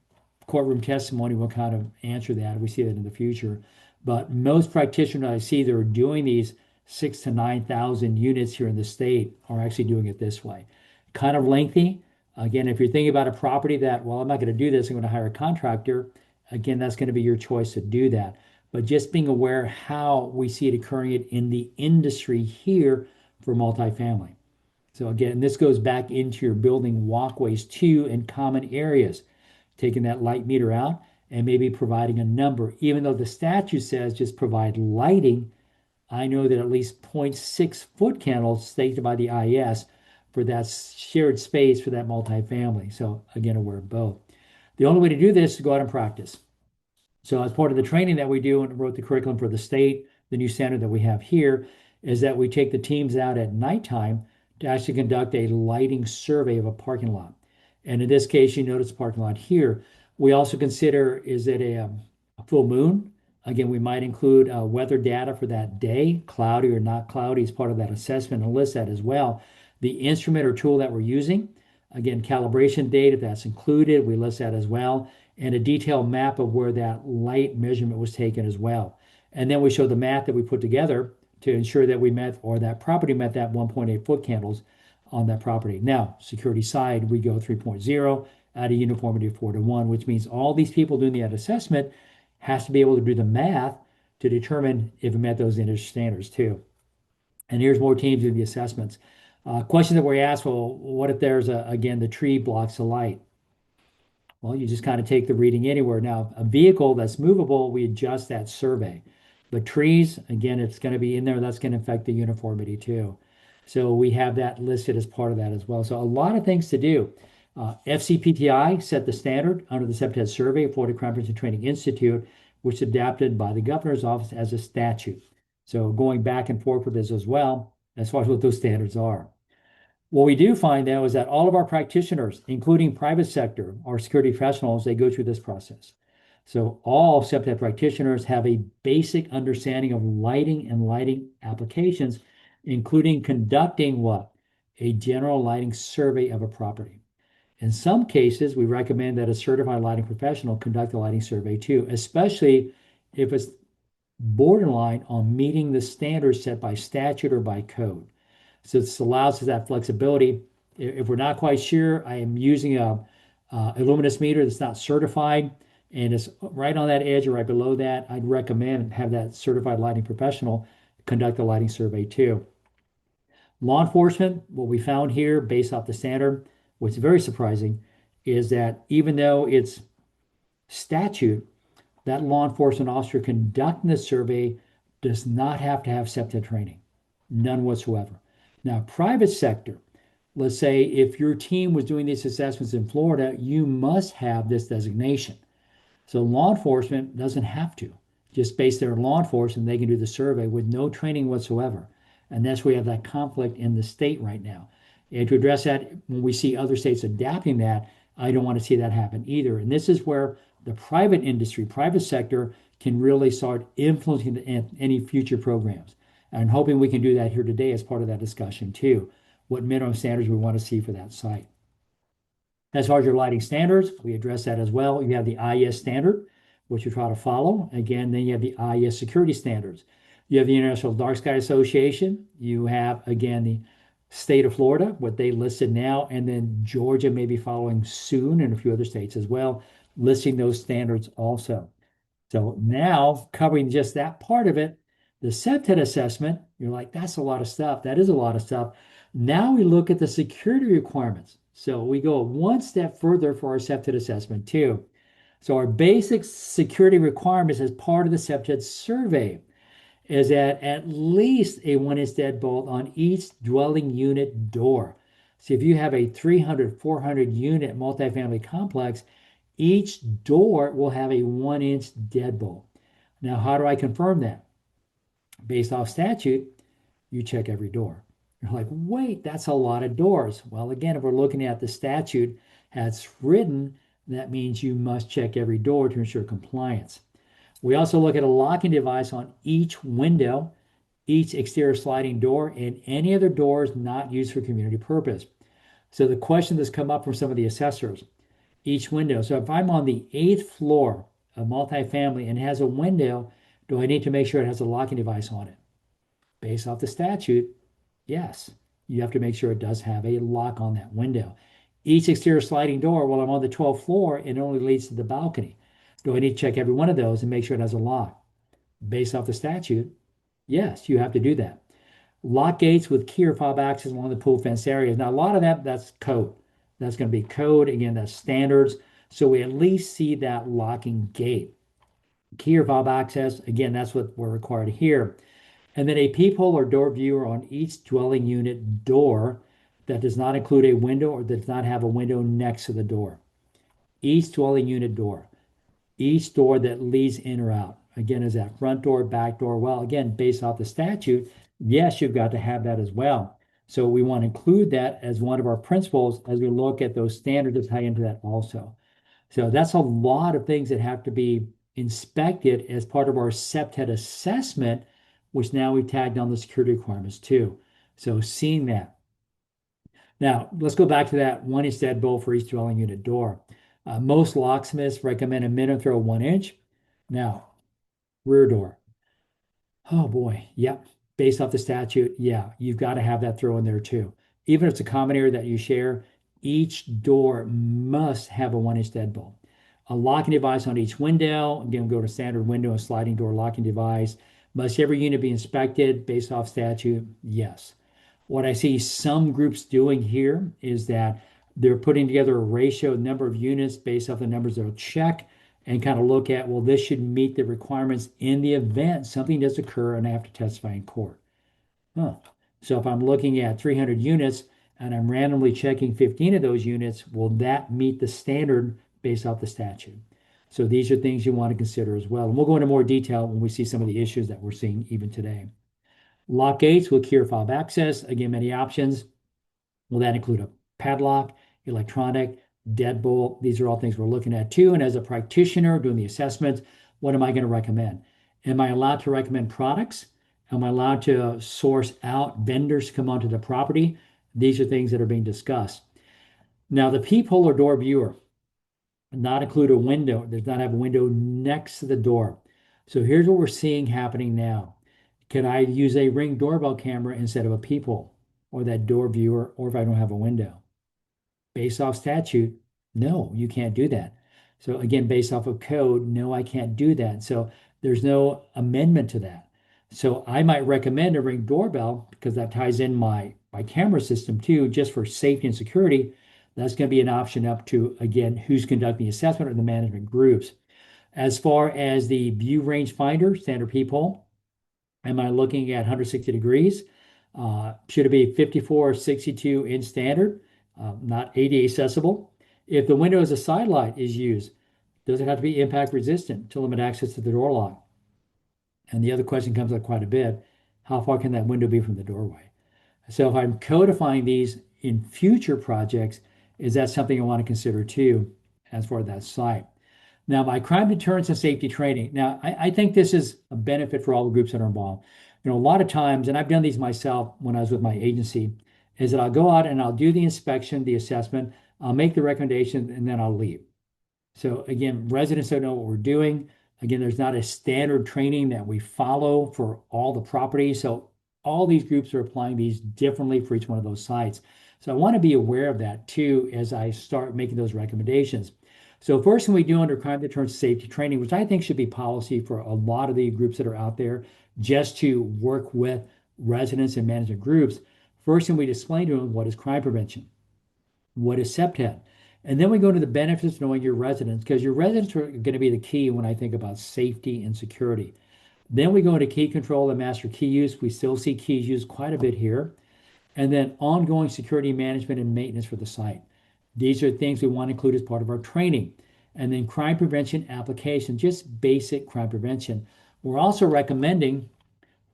courtroom testimony will kind of answer that. We see that in the future. But most practitioners I see that are doing these 6 to 9,000 units here in the state are actually doing it this way. Kind of lengthy. Again, if you're thinking about a property that, well, I'm not going to do this, I'm going to hire a contractor. Again, that's going to be your choice to do that. But just being aware how we see it occurring in the industry here for multifamily. So again, this goes back into your building walkways too and common areas, taking that light meter out and maybe providing a number. Even though the statute says just provide lighting, I know that at least zero point 0.6 foot candles stated by the IS for that shared space for that multifamily. So again, aware of both. The only way to do this is to go out and practice. So as part of the training that we do and wrote the curriculum for the state, the new standard that we have here is that we take the teams out at nighttime to actually conduct a lighting survey of a parking lot. And in this case, you notice the parking lot here. We also consider, is it a full moon? Again, we might include weather data for that day, cloudy or not cloudy, as part of that assessment and list that as well. The instrument or tool that we're using, again, calibration data, if that's included, we list that as well, and a detailed map of where that light measurement was taken as well. And then we show the math that we put together to ensure that we met or that property met that 1.8 foot candles on that property. Now, security side, we go 3.0 at a uniformity of 4 to 1, which means all these people doing the assessment has to be able to do the math to determine if it met those industry standards too. And here's more teams doing the assessments. Question that we asked, well, what if there's, again, the tree blocks the light? Well, you just kind of take the reading anywhere. Now, a vehicle that's movable, we adjust that survey. But trees, again, it's going to be in there. That's going to affect the uniformity too. So we have that listed as part of that as well. So a lot of things to do. FCPTI set the standard under the CPTED survey of Florida Comprehensive Training Institute, which is adapted by the governor's office as a statute. So going back and forth with this as well, as far as what those standards are. What we do find now is that all of our practitioners, including private sector, our security professionals, they go through this process. So all CPTED practitioners have a basic understanding of lighting and lighting applications, including conducting what? A general lighting survey of a property. In some cases, we recommend that a certified lighting professional conduct a lighting survey too, especially if it's borderline on meeting the standards set by statute or by code. So this allows us that flexibility. If we're not quite sure, I am using a luminous meter that's not certified and it's right on that edge or right below that. I'd recommend have that certified lighting professional conduct a lighting survey too. Law enforcement, what we found here based off the standard, what's very surprising is that even though it's statute, that law enforcement officer conducting the survey does not have to have CPTED training, none whatsoever. Now, private sector, let's say if your team was doing these assessments in Florida, you must have this designation. So law enforcement doesn't have to. Just based their law enforcement, they can do the survey with no training whatsoever. And that's where we have that conflict in the state right now. And to address that, when we see other states adapting that, I don't want to see that happen either. And this is where the private industry, private sector can really start influencing any future programs. And hoping we can do that here today as part of that discussion too. What minimum standards we want to see for that site. As far as your lighting standards, we address that as well. You have the IS standard, which you try to follow. Again, then you have the IS security standards. You have the International Dark Sky Association. You have, again, the state of Florida, what they listed now, and then Georgia may be following soon, and a few other states as well, listing those standards also. So now, covering just that part of it, the CPTED assessment, you're like, that's a lot of stuff. That is a lot of stuff. Now we look at the security requirements. So we go one step further for our CPTED assessment too. So our basic security requirements as part of the CPTED survey is that at least a 1-inch deadbolt on each dwelling unit door. So if you have a 300, 400 unit multifamily complex, each door will have a 1-inch deadbolt. Now, how do I confirm that? Based off statute, you check every door. You're like, wait, that's a lot of doors. Well, again, if we're looking at the statute as written, that means you must check every door to ensure compliance. We also look at a locking device on each window, each exterior sliding door, and any other doors not used for community purpose. So the question that's come up from some of the assessors, each window. So if I'm on the eighth floor of multifamily and has a window, do I need to make sure it has a locking device on it? Based off the statute, yes. You have to make sure it does have a lock on that window. Each exterior sliding door, well, I'm on the 12th floor and it only leads to the balcony. Do I need to check every one of those and make sure it has a lock? Based off the statute, yes, you have to do that. Lock gates with key or fob access along the pool fence areas. Now, a lot of that's code. That's going to be code. Again, that's standards. So we at least see that locking gate. Key or fob access, again, that's what we're required here. And then a peephole or door viewer on each dwelling unit door that does not include a window or does not have a window next to the door. Each dwelling unit door, each door that leads in or out. Again, is that front door, back door? Well, again, based off the statute, yes, you've got to have that as well. So we want to include that as one of our principles as we look at those standards that tie into that also. So that's a lot of things that have to be inspected as part of our CPTED assessment, which now we tagged on the security requirements too. So seeing that. Now, let's go back to that 1 inch deadbolt for each dwelling unit door. Most locksmiths recommend a minimum throw 1 inch. Now, rear door. Oh boy, yep. Based off the statute, yeah, you've got to have that throw in there too. Even if it's a common area that you share, each door must have a 1 inch deadbolt. A locking device on each window. Again, go to standard window and sliding door locking device. Must every unit be inspected based off statute? Yes. What I see some groups doing here is that they're putting together a ratio number of units based off the numbers they'll check and kind of look at, well, this should meet the requirements in the event something does occur and I have to testify in court. Huh. So if I'm looking at 300 units and I'm randomly checking 15 of those units, will that meet the standard based off the statute? So these are things you want to consider as well. And we'll go into more detail when we see some of the issues that we're seeing even today. Lock gates with key or fob access. Again, many options. Will that include a padlock, electronic, deadbolt? These are all things we're looking at too. And as a practitioner doing the assessments, what am I going to recommend? Am I allowed to recommend products? Am I allowed to source out vendors to come onto the property? These are things that are being discussed. Now, the peephole or door viewer, not include a window, does not have a window next to the door. So here's what we're seeing happening now. Can I use a Ring doorbell camera instead of a peephole or that door viewer, or if I don't have a window? Based off statute, no, you can't do that. So again, based off of code, no, I can't do that. So there's no amendment to that. So I might recommend a Ring doorbell because that ties in my camera system too, just for safety and security. That's going to be an option up to, again, who's conducting the assessment or the management groups. As far as the view range finder, standard peephole, am I looking at 160 degrees? Should it be 54 or 62 in standard, not ADA accessible? If the window as a side light is used, does it have to be impact resistant to limit access to the door lock? And the other question comes up quite a bit. How far can that window be from the doorway? So if I'm codifying these in future projects, is that something I want to consider too, as far as that site? Now, my crime deterrence and safety training. Now, I think this is a benefit for all the groups that are involved. A lot of times, and I've done these myself when I was with my agency, is that I'll go out and I'll do the inspection, the assessment, I'll make the recommendation, and then I'll leave. So again, residents don't know what we're doing. Again, there's not a standard training that we follow for all the properties. So all these groups are applying these differently for each one of those sites. So I want to be aware of that too as I start making those recommendations. So first thing we do under crime deterrence safety training, which I think should be policy for a lot of the groups that are out there, just to work with residents and management groups. First thing we explain to them, what is crime prevention? What is CPTED? And then we go to the benefits of knowing your residents, because your residents are going to be the key when I think about safety and security. Then we go into key control and master key use. We still see keys used quite a bit here. And then ongoing security management and maintenance for the site. These are things we want to include as part of our training. And then crime prevention application, just basic crime prevention. We're also recommending,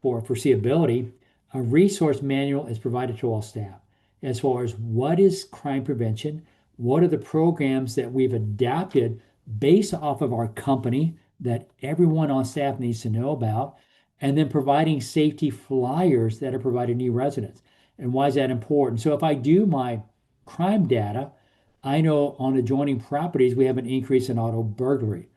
for foreseeability, a resource manual is provided to all staff as far as what is crime prevention, what are the programs that we've adapted based off of our company, that everyone on staff needs to know about, and then providing safety flyers that are provided to new residents. And why is that important? So if I do my crime data, I know on adjoining properties we have an increase in auto burglary.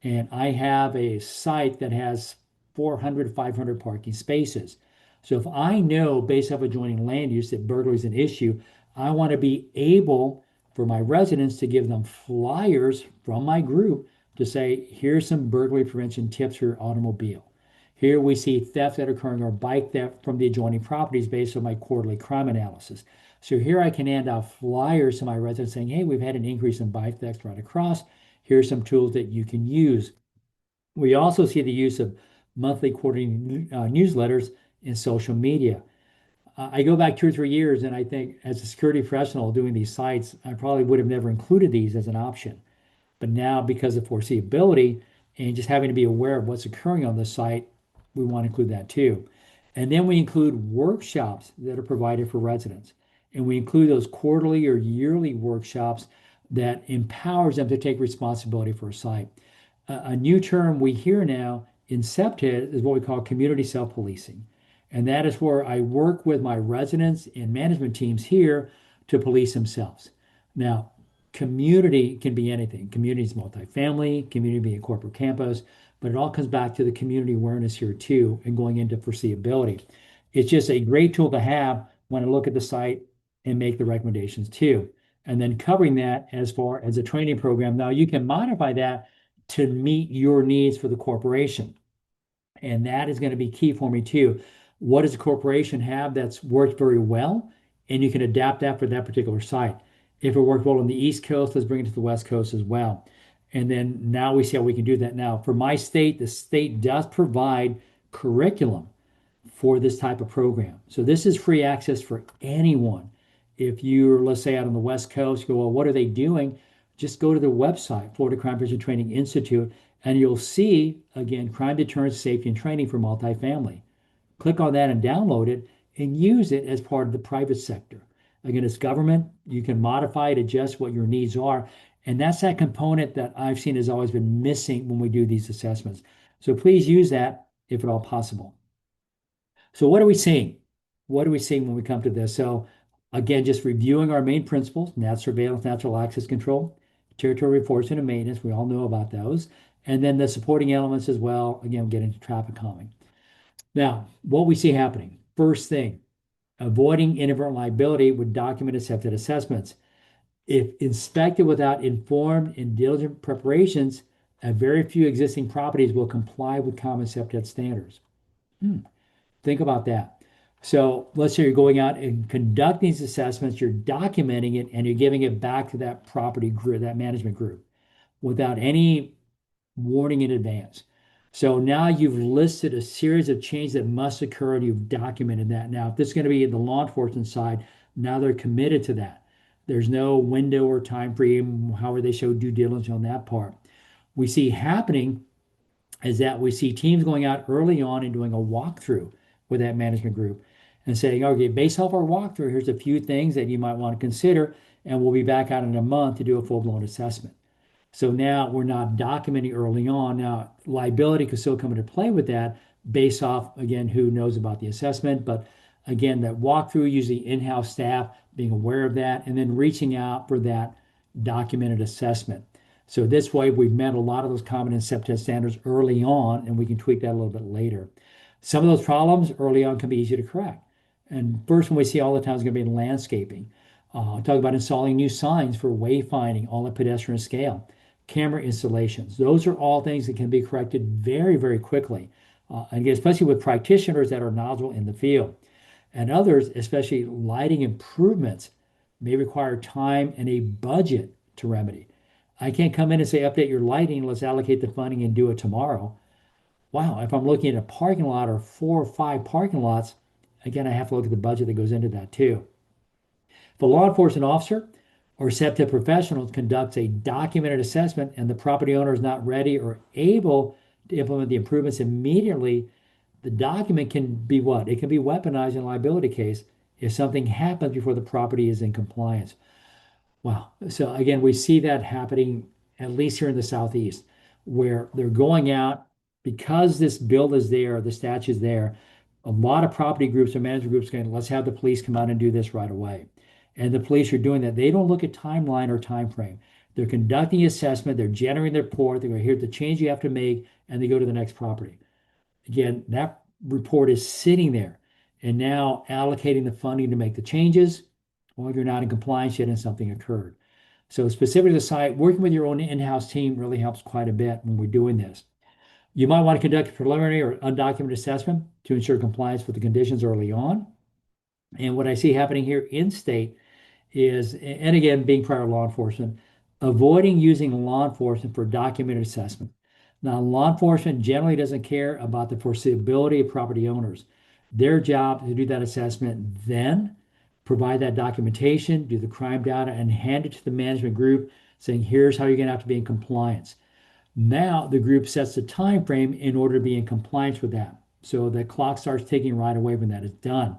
And I have a site that has 400, 500 parking spaces. So if I know based off adjoining land use that burglary is an issue, I want to be able for my residents to give them flyers from my group to say, here's some burglary prevention tips for your automobile. Here we see theft that are occurring or bike theft from the adjoining properties based on my quarterly crime analysis. So here I can hand out flyers to my residents saying, hey, we've had an increase in bike theft right across. Here's some tools that you can use. We also see the use of monthly, quarterly newsletters in social media. I go back 2 or 3 years, and I think as a security professional doing these sites, I probably would have never included these as an option. But now, because of foreseeability and just having to be aware of what's occurring on the site, we want to include that too. And then we include workshops that are provided for residents. And we include those quarterly or yearly workshops that empowers them to take responsibility for a site. A new term we hear now in CPTED is what we call community self-policing. And that is where I work with my residents and management teams here to police themselves. Now, community can be anything. Community is multifamily, community being a corporate campus, but it all comes back to the community awareness here too and going into foreseeability. It's just a great tool to have when I look at the site and make the recommendations too. And then covering that as far as a training program. Now you can modify that to meet your needs for the corporation. And that is going to be key for me too. What does a corporation have that's worked very well? And you can adapt that for that particular site. If it worked well on the East Coast, let's bring it to the West Coast as well. And then now we see how we can do that. Now, for my state, the state does provide curriculum for this type of program. So this is free access for anyone. If you're, let's say, out on the West Coast, go, well, what are they doing? Just go to their website, Florida Crime Prevention Training Institute, and you'll see, again, crime deterrence, safety, and training for multifamily. Click on that and download it and use it as part of the private sector. Again, it's government. You can modify it, adjust what your needs are. And that's that component that I've seen has always been missing when we do these assessments. So please use that if at all possible. So what are we seeing? What are we seeing when we come to this? So again, just reviewing our main principles, surveillance, natural access control, territory enforcement and maintenance. We all know about those. And then the supporting elements as well. Again, get into traffic calming. Now, what we see happening, first thing, avoiding inadvertent liability with documented accepted assessments. If inspected without informed and diligent preparations, a very few existing properties will comply with common CPTED standards. Think about that. So let's say you're going out and conducting these assessments, you're documenting it, and you're giving it back to that property group, that management group, without any warning in advance. So now you've listed a series of changes that must occur and you've documented that. Now, if this is going to be the law enforcement side, now they're committed to that. There's no window or time frame, however they show due diligence on that part. We see happening is that we see teams going out early on and doing a walkthrough with that management group and saying, okay, based off our walkthrough, here's a few things that you might want to consider, and we'll be back out in a month to do a full-blown assessment. So now we're not documenting early on. Now, liability could still come into play with that based off, again, who knows about the assessment. But again, that walkthrough, usually in-house staff being aware of that and then reaching out for that documented assessment. So this way, we've met a lot of those common and CPTED standards early on, and we can tweak that a little bit later. Some of those problems early on can be easy to correct. And first one we see all the time is going to be in landscaping. Talk about installing new signs for wayfinding on a pedestrian scale, camera installations. Those are all things that can be corrected very, very quickly. And again, especially with practitioners that are knowledgeable in the field. And others, especially lighting improvements, may require time and a budget to remedy. I can't come in and say, update your lighting, let's allocate the funding and do it tomorrow. Wow, if I'm looking at a parking lot or 4 or 5 parking lots, again, I have to look at the budget that goes into that too. If a law enforcement officer or CPTED professional conducts a documented assessment and the property owner is not ready or able to implement the improvements immediately, the document can be what? It can be weaponized in a liability case if something happens before the property is in compliance. Wow. So again, we see that happening at least here in the Southeast. where they're going out because this bill is there, the statute is there. A lot of property groups or management groups going, let's have the police come out and do this right away. And the police are doing that. They don't look at timeline or time frame. They're conducting assessment, they're generating their report, they're going, here's the change you have to make, and they go to the next property. Again, that report is sitting there and now allocating the funding to make the changes, or you're not in compliance yet and something occurred. So specifically the site, working with your own in-house team really helps quite a bit when we're doing this. You might want to conduct a preliminary or undocumented assessment to ensure compliance with the conditions early on. And what I see happening here in state is, and again, being prior law enforcement, avoiding using law enforcement for documented assessment. Now, law enforcement generally doesn't care about the foreseeability of property owners. Their job is to do that assessment, then provide that documentation, do the crime data, and hand it to the management group saying, here's how you're going to have to be in compliance. Now the group sets the time frame in order to be in compliance with that. So the clock starts ticking right away when that is done.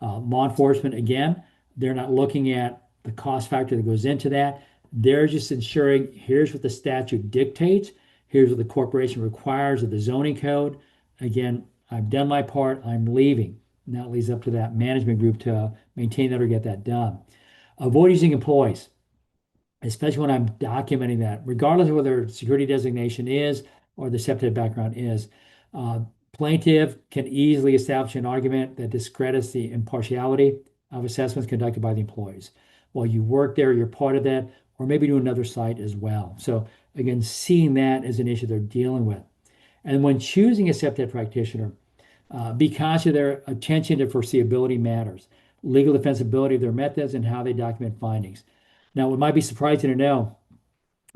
Law enforcement, again, they're not looking at the cost factor that goes into that. They're just ensuring here's what the statute dictates, here's what the corporation requires of the zoning code. Again, I've done my part, I'm leaving. Now it leads up to that management group to maintain that or get that done. Avoid using employees, especially when I'm documenting that, regardless of whether security designation is or the CPTED background is. Plaintiff can easily establish an argument that discredits the impartiality of assessments conducted by the employees. While you work there, you're part of that, or maybe do another site as well. So again, seeing that as an issue they're dealing with. And when choosing a CPTED practitioner, be conscious of their attention to foreseeability matters, legal defensibility of their methods, and how they document findings. Now, what might be surprising to know,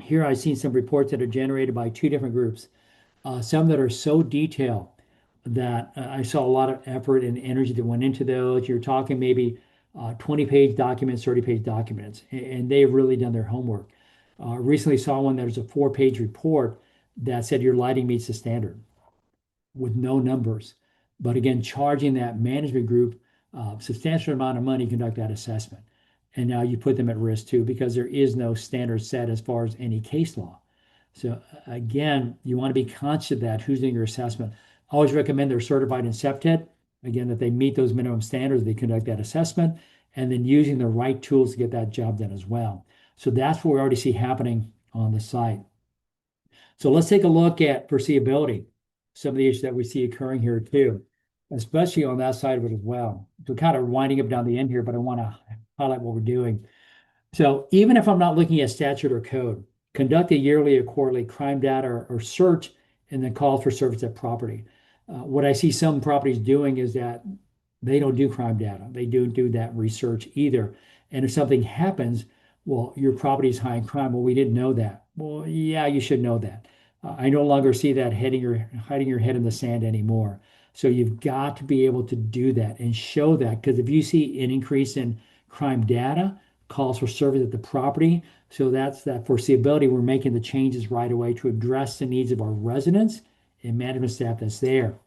here I've seen some reports that are generated by two different groups, some that are so detailed that I saw a lot of effort and energy that went into those. You're talking maybe 20-page documents, 30-page documents, and they've really done their homework. Recently saw one that was a 4-page report that said your lighting meets the standard with no numbers. But again, charging that management group a substantial amount of money to conduct that assessment. And now you put them at risk too, because there is no standard set as far as any case law. So again, you want to be conscious of that. Who's doing your assessment? I always recommend they're certified in CPTED. Again, that they meet those minimum standards, they conduct that assessment, and then using the right tools to get that job done as well. So that's what we already see happening on the site. So let's take a look at foreseeability, some of the issues that we see occurring here too, especially on that side of it as well. So kind of winding up down the end here, but I want to highlight what we're doing. So even if I'm not looking at statute or code, conduct a yearly or quarterly crime data or search and then call for service at property. What I see some properties doing is that they don't do crime data. They don't do that research either. And if something happens, well, your property is high in crime. Well, we didn't know that. Well, yeah, you should know that. I no longer see that hiding your head in the sand anymore. So you've got to be able to do that and show that, because if you see an increase in crime data, calls for service at the property, so that's that foreseeability. We're making the changes right away to address the needs of our residents and management staff that's there.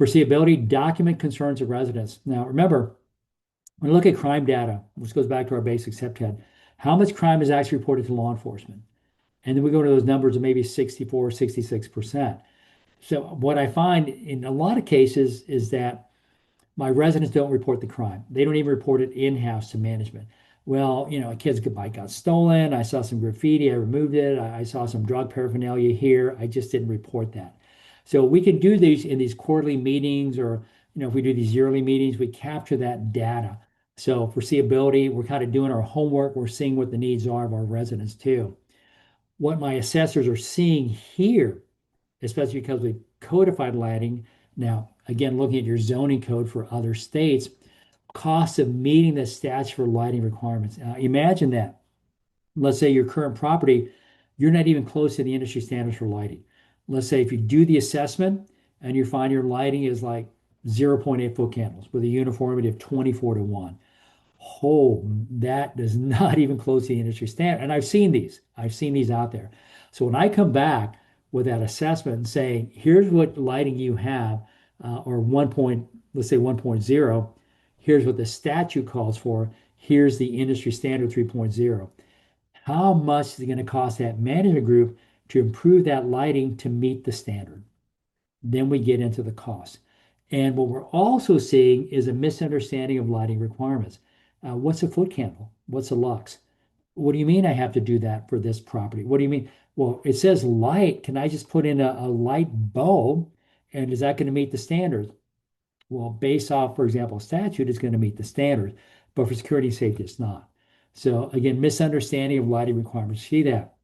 Foreseeability, document concerns of residents. Now, remember, when we look at crime data, which goes back to our basic CPTED, how much crime is actually reported to law enforcement? And then we go to those numbers of maybe 64, 66%. So what I find in a lot of cases is that my residents don't report the crime. They don't even report it in-house to management. Well, a kid's bike got stolen. I saw some graffiti. I removed it. I saw some drug paraphernalia here. I just didn't report that. So we can do these in these quarterly meetings, or if we do these yearly meetings, we capture that data. So foreseeability, we're kind of doing our homework. We're seeing what the needs are of our residents too. What my assessors are seeing here, especially because we codified lighting. Now, again, looking at your zoning code for other states, costs of meeting the statute for lighting requirements. Imagine that. Let's say your current property, you're not even close to the industry standards for lighting. Let's say if you do the assessment and you find your lighting is like 0.8 foot candles with a uniformity of 24:1. Oh, that does not even close to the industry standard. And I've seen these out there. So when I come back with that assessment and saying, here's what lighting you have, or let's say 1.0, here's what the statute calls for, here's the industry standard 3.0. How much is it going to cost that management group to improve that lighting to meet the standard. Then we get into the cost. And what we're also seeing is a misunderstanding of lighting requirements. What's a foot candle? What's a lux? What do you mean I have to do that for this property? What do you mean? Well, it says light. Can I just put in a light bulb? And is that going to meet the standards? Well, based off, for example, statute, it's going to meet the standards, but for security and safety, it's not. So again, misunderstanding of lighting requirements. See that.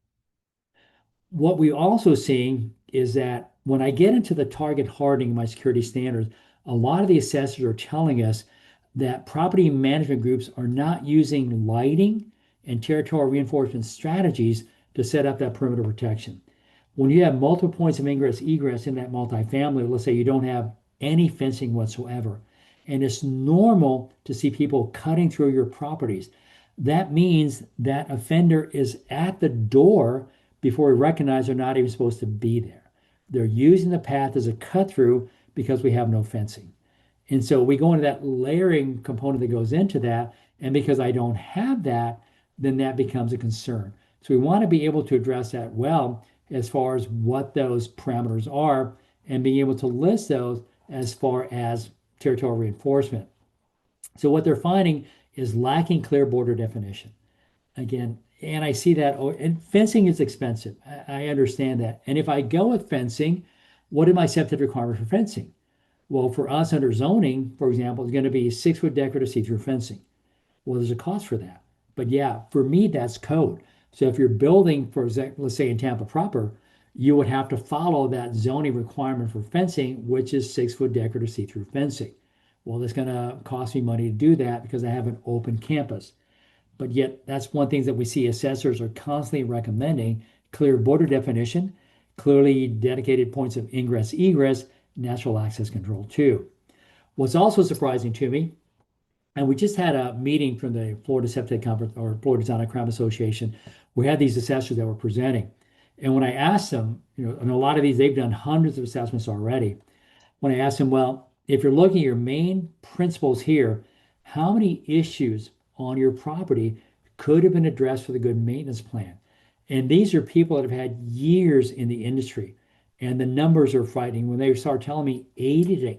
What we also seeing is that when I get into the target hardening of my security standards, a lot of the assessors are telling us that property management groups are not using lighting and territorial reinforcement strategies to set up that perimeter protection. When you have multiple points of ingress egress in that multifamily, let's say you don't have any fencing whatsoever, and it's normal to see people cutting through your properties. That means that offender is at the door before we recognize they're not even supposed to be there. They're using the path as a cut through because we have no fencing. And so we go into that layering component that goes into that. And because I don't have that, then that becomes a concern. So we want to be able to address that well as far as what those parameters are and being able to list those as far as territorial reinforcement. So what they're finding is lacking clear border definition. Again, and I see that, and fencing is expensive. I understand that. And if I go with fencing, what are my CPTED requirements for fencing? Well, for us under zoning, for example, it's going to be 6-foot decorative see-through fencing. Well, there's a cost for that. But yeah, for me, that's code. So if you're building, for example, let's say in Tampa proper, you would have to follow that zoning requirement for fencing, which is 6-foot decorative see-through fencing. Well, it's going to cost me money to do that because I have an open campus. But yet, that's one thing that we see assessors are constantly recommending clear border definition, clearly dedicated points of ingress, egress, natural access control too. What's also surprising to me, and we just had a meeting from the Florida CPTED Conference or Florida Design and Crime Association. We had these assessors that were presenting. And when I asked them, and a lot of these, they've done hundreds of assessments already. When I asked them, well, if you're looking at your main principles here, how many issues on your property could have been addressed with a good maintenance plan? And these are people that have had years in the industry. And the numbers are frightening when they start telling me 80 to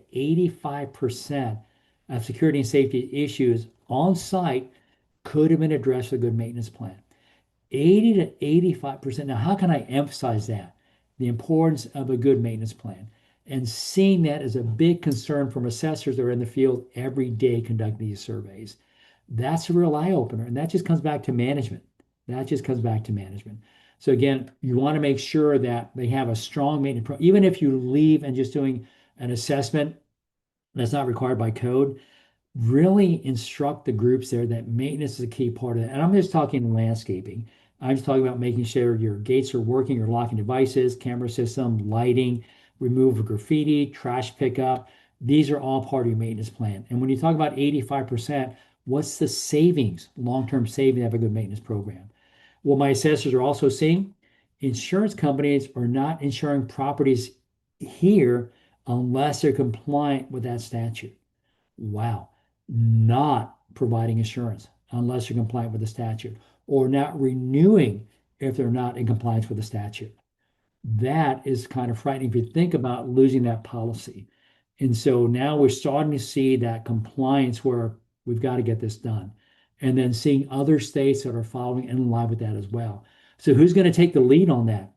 85% of security and safety issues on site could have been addressed with a good maintenance plan. 80 to 85%. Now, how can I emphasize that? The importance of a good maintenance plan and seeing that as a big concern from assessors that are in the field every day conducting these surveys. That's a real eye opener. And that just comes back to management. That just comes back to management. So again, you want to make sure that they have a strong maintenance program. Even if you leave and just doing an assessment that's not required by code, really instruct the groups there that maintenance is a key part of that. And I'm just talking landscaping. I'm just talking about making sure your gates are working, your locking devices, camera system, lighting, remove of graffiti, trash pickup. These are all part of your maintenance plan. And when you talk about 85%, what's the savings, long-term saving of a good maintenance program? What my assessors are also seeing, insurance companies are not insuring properties here unless they're compliant with that statute. Wow. Not providing insurance unless you're compliant with the statute, or not renewing if they're not in compliance with the statute. That is kind of frightening if you think about losing that policy. And so now we're starting to see that compliance where we've got to get this done. And then seeing other states that are following in line with that as well. So who's going to take the lead on that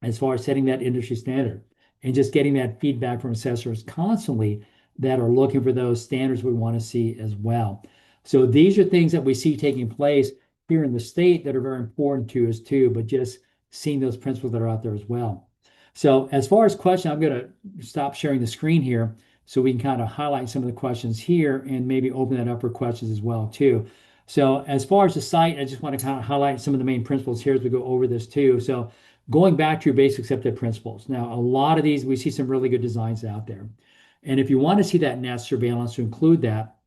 as far as setting that industry standard and just getting that feedback from assessors constantly that are looking for those standards we want to see as well. So these are things that we see taking place here in the state that are very important to us too, but just seeing those principles that are out there as well. So as far as questions, I'm going to stop sharing the screen here so we can kind of highlight some of the questions here and maybe open that up for questions as well too. So as far as the site, I just want to kind of highlight some of the main principles here as we go over this too. So going back to your basic accepted principles. Now, a lot of these, we see some really good designs out there. And if you want to see that net surveillance to include that,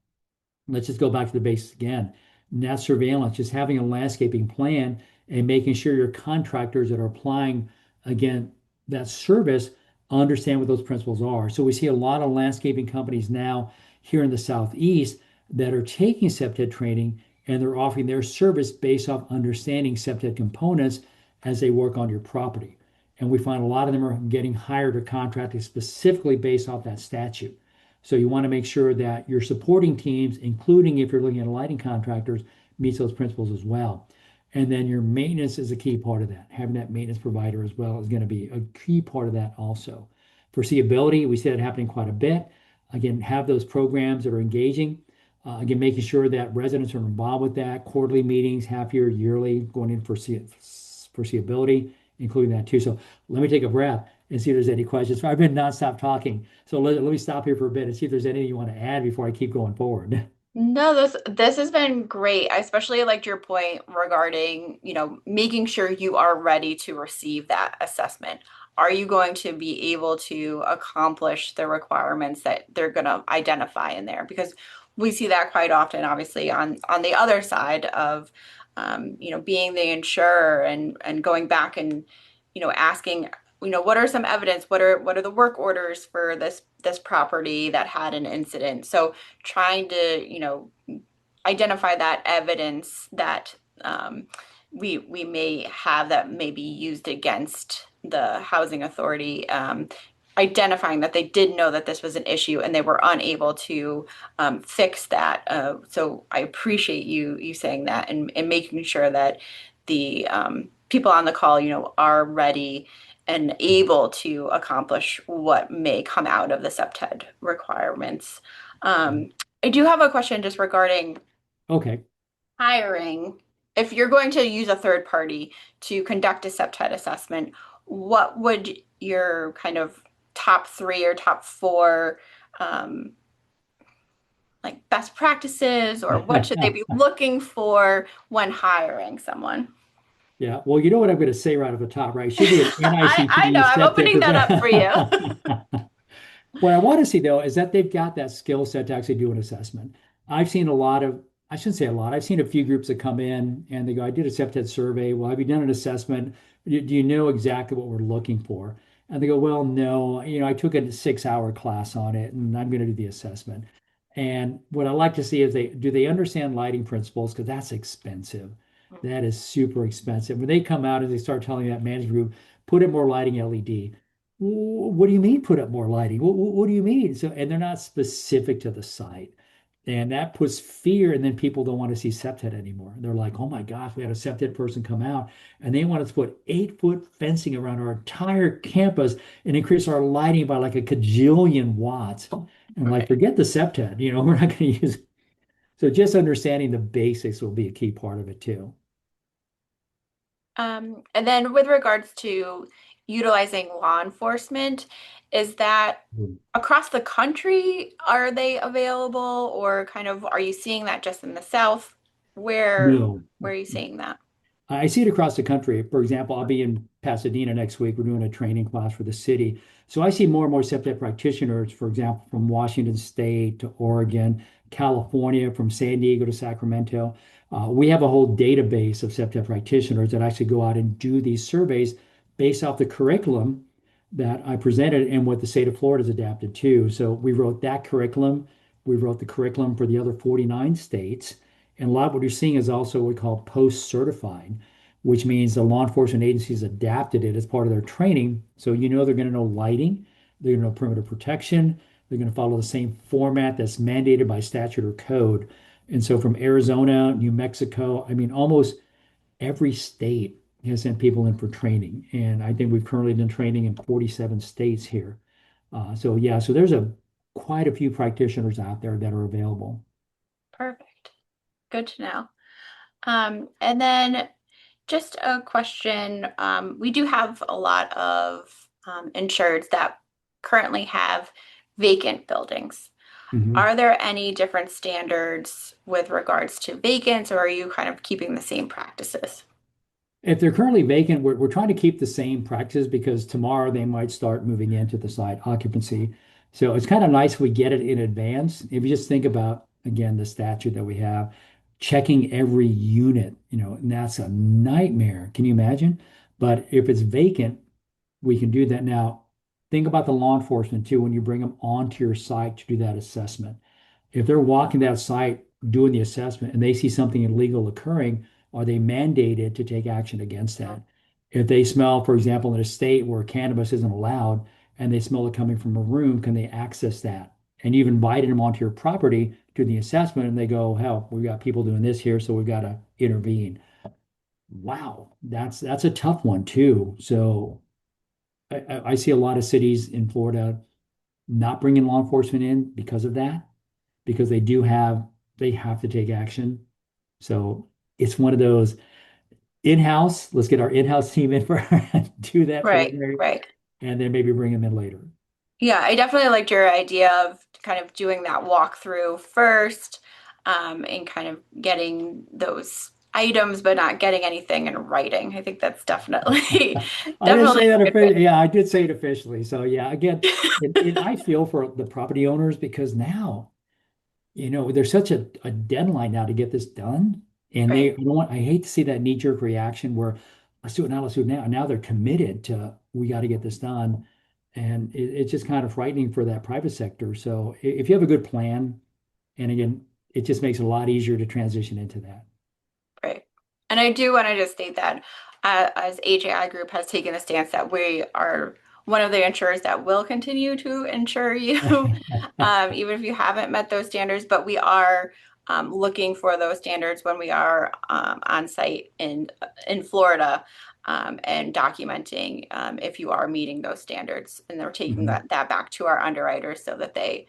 let's just go back to the basics again. Net surveillance, just having a landscaping plan and making sure your contractors that are applying, again, that service understand what those principles are. So we see a lot of landscaping companies now here in the Southeast that are taking CPTED training and they're offering their service based off understanding CPTED components as they work on your property. And we find a lot of them are getting hired or contracted specifically based off that statute. So you want to make sure that your supporting teams, including if you're looking at lighting contractors, meets those principles as well. And then your maintenance is a key part of that. Having that maintenance provider as well is going to be a key part of that also. Foreseeability, we see that happening quite a bit. Again, have those programs that are engaging. Again, making sure that residents are involved with that, quarterly meetings, half year, yearly, going in for foreseeability, including that too. So let me take a breath and see if there's any questions. I've been nonstop talking. So let me stop here for a bit and see if there's anything you want to add before I keep going forward. No, this has been great. I especially liked your point regarding, making sure you are ready to receive that assessment. Are you going to be able to accomplish the requirements that they're going to identify in there? Because we see that quite often, obviously, on the other side of, being the insurer and going back and, asking, what are some evidence? What are the work orders for this property that had an incident? So trying to, identify that evidence that we may have that may be used against the housing authority, identifying that they did know that this was an issue and they were unable to fix that. So I appreciate you saying that and making sure that the people on the call, are ready and able to accomplish what may come out of the CPTED requirements. I do have a question just regarding Okay. hiring. If you're going to use a third party to conduct a CPTED assessment, what would your kind of top three or top four like best practices, or what should they be looking for when hiring someone? Yeah. Well, you know what I'm going to say right off the top, right? It should be an I know, NICP I'm septic. opening that up for you. What I want to see though is that they've got that skill set to actually do an assessment. I've seen a lot of, I shouldn't say a lot, I've seen a few groups that come in and they go, I did a CPTED survey. Well, have you done an assessment? Do you know exactly what we're looking for? And they go, well, no, I took a 6 hour class on it and I'm going to do the assessment. And what I like to see is they understand lighting principles because that's expensive. That is super expensive. When they come out and they start telling that management group, put in more lighting LED. What do you mean put up more lighting? What do you mean? So, and they're not specific to the site. And that puts fear, and then people don't want to see septet anymore. They're like, oh my gosh, we had a septet person come out and they want us to put 8 foot fencing around our entire campus and increase our lighting by like a cajillion watts. And like, Right. forget the septet, we're not going to use. So just understanding the basics will be a key part of it too. And then with regards to utilizing law enforcement, is that Mm. across the country? Are they available, or kind of are you seeing that just in the South? Where No. where are you seeing that? I see it across the country. For example, I'll be in Pasadena next week. We're doing a training class for the city. So I see more and more septic practitioners, for example, from Washington State to Oregon, California, from San Diego to Sacramento. We have a whole database of septic practitioners that actually go out and do these surveys based off the curriculum that I presented and what the state of Florida has adapted to. So we wrote that curriculum. We wrote the curriculum for the other 49 states. And a lot of what you're seeing is also what we call post-certified, which means the law enforcement agencies adapted it as part of their training. So they're going to know lighting, they're going to know perimeter protection, they're going to follow the same format that's mandated by statute or code. And so from Arizona, New Mexico, I mean, almost every state has sent people in for training. And I think we've currently done training in 47 states here. So yeah, so there's quite a few practitioners out there that are available. Perfect. Good to know. And then just a question. We do have a lot of insureds that currently have vacant buildings. Mhm. Are there any different standards with regards to vacants, or are you kind of keeping the same practices? If they're currently vacant, we're trying to keep the same practices because tomorrow they might start moving into the site occupancy. So it's kind of nice if we get it in advance. If you just think about, again, the statute that we have, checking every unit, and that's a nightmare. Can you imagine? But if it's vacant, we can do that now. Think about the law enforcement too when you bring them onto your site to do that assessment. If they're walking that site doing the assessment and they see something illegal occurring, are they mandated to take action against that? If they smell, for example, in a state where cannabis isn't allowed and they smell it coming from a room, can they access that? And you've invited them onto your property to the assessment and they go, hell, we've got people doing this here, so we've got to intervene. Wow, that's a tough one too. So I see a lot of cities in Florida not bringing law enforcement in because of that, because they have to take action. So it's one of those in-house, let's get our in-house team in for do that Right, preliminary right. and then maybe bring them in later. Yeah, I definitely liked your idea of kind of doing that walkthrough first, and kind of getting those items, but not getting anything in writing. I think that's definitely I didn't definitely say that a good officially. Yeah, I did say it officially. So yeah, again, I feel for the property owners because now, there's such a deadline now to get this done. And right, I hate to see that knee-jerk reaction where let's do it now, let's do it now. And now they're committed to we got to get this done. And it's just kind of frightening for that private sector. So if you have a good plan, and again, it just makes it a lot easier to transition into that. right. And I do want to just state that as HAI Group has taken the stance that we are one of the insurers that will continue to insure you, even if you haven't met those standards. But we are looking for those standards when we are on site in Florida, and documenting if you are meeting those standards. And they're taking Mhm. that back to our underwriters so that they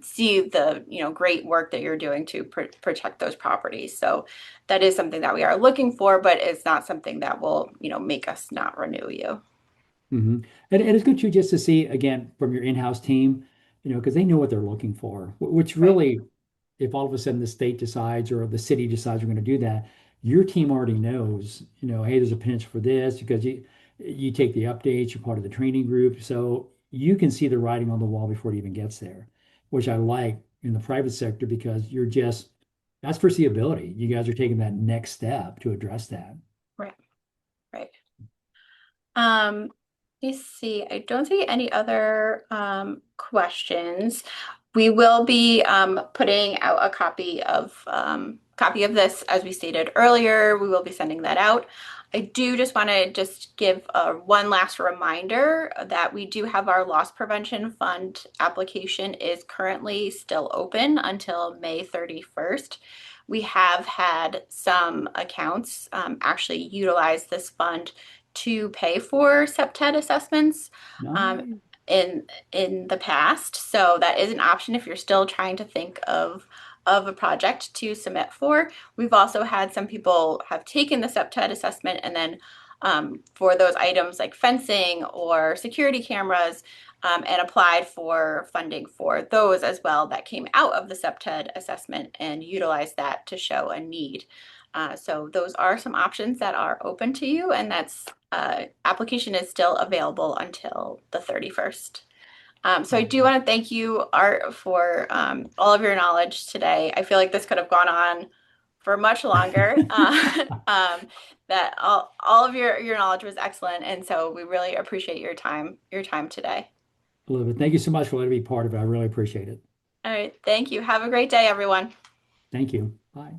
see the great work that you're doing to protect those properties. So that is something that we are looking for, but it's not something that will, make us not renew you. Mhm. And it's good too just to see again from your in-house team, because they know what they're looking for, which Right, really, if all of a sudden the state decides or the city decides we're going to do that, your team already knows, hey, there's a potential for this because you take the updates, you're part of the training group, so you can see the writing on the wall before it even gets there, which I like in the private sector because that's foreseeability. You guys are taking that next step to address that. right, right. Um, let me see. I don't see any other questions. We will be putting out a copy of this, as we stated earlier. We will be sending that out. I do just want to just give one last reminder that we do have our loss prevention fund application is currently still open until May 31st. We have had some accounts actually utilize this fund to pay for CPTED assessments um, Nice. in the past. So that is an option if you're still trying to think of a project to submit for. We've also had some people have taken the CPTED assessment and then for those items like fencing or security cameras, and applied for funding for those as well that came out of the CPTED assessment and utilized that to show a need. So those are some options that are open to you, and that's application is still available until the 31st. So I do want to thank you, Art, for all of your knowledge today. I feel like this could have gone on for much longer. That all of your knowledge was excellent, and so we really appreciate your time today. Elizabeth, thank you so much for letting me be part of it. I really appreciate it. All right, thank you. Have a great day, everyone. Thank you. Bye.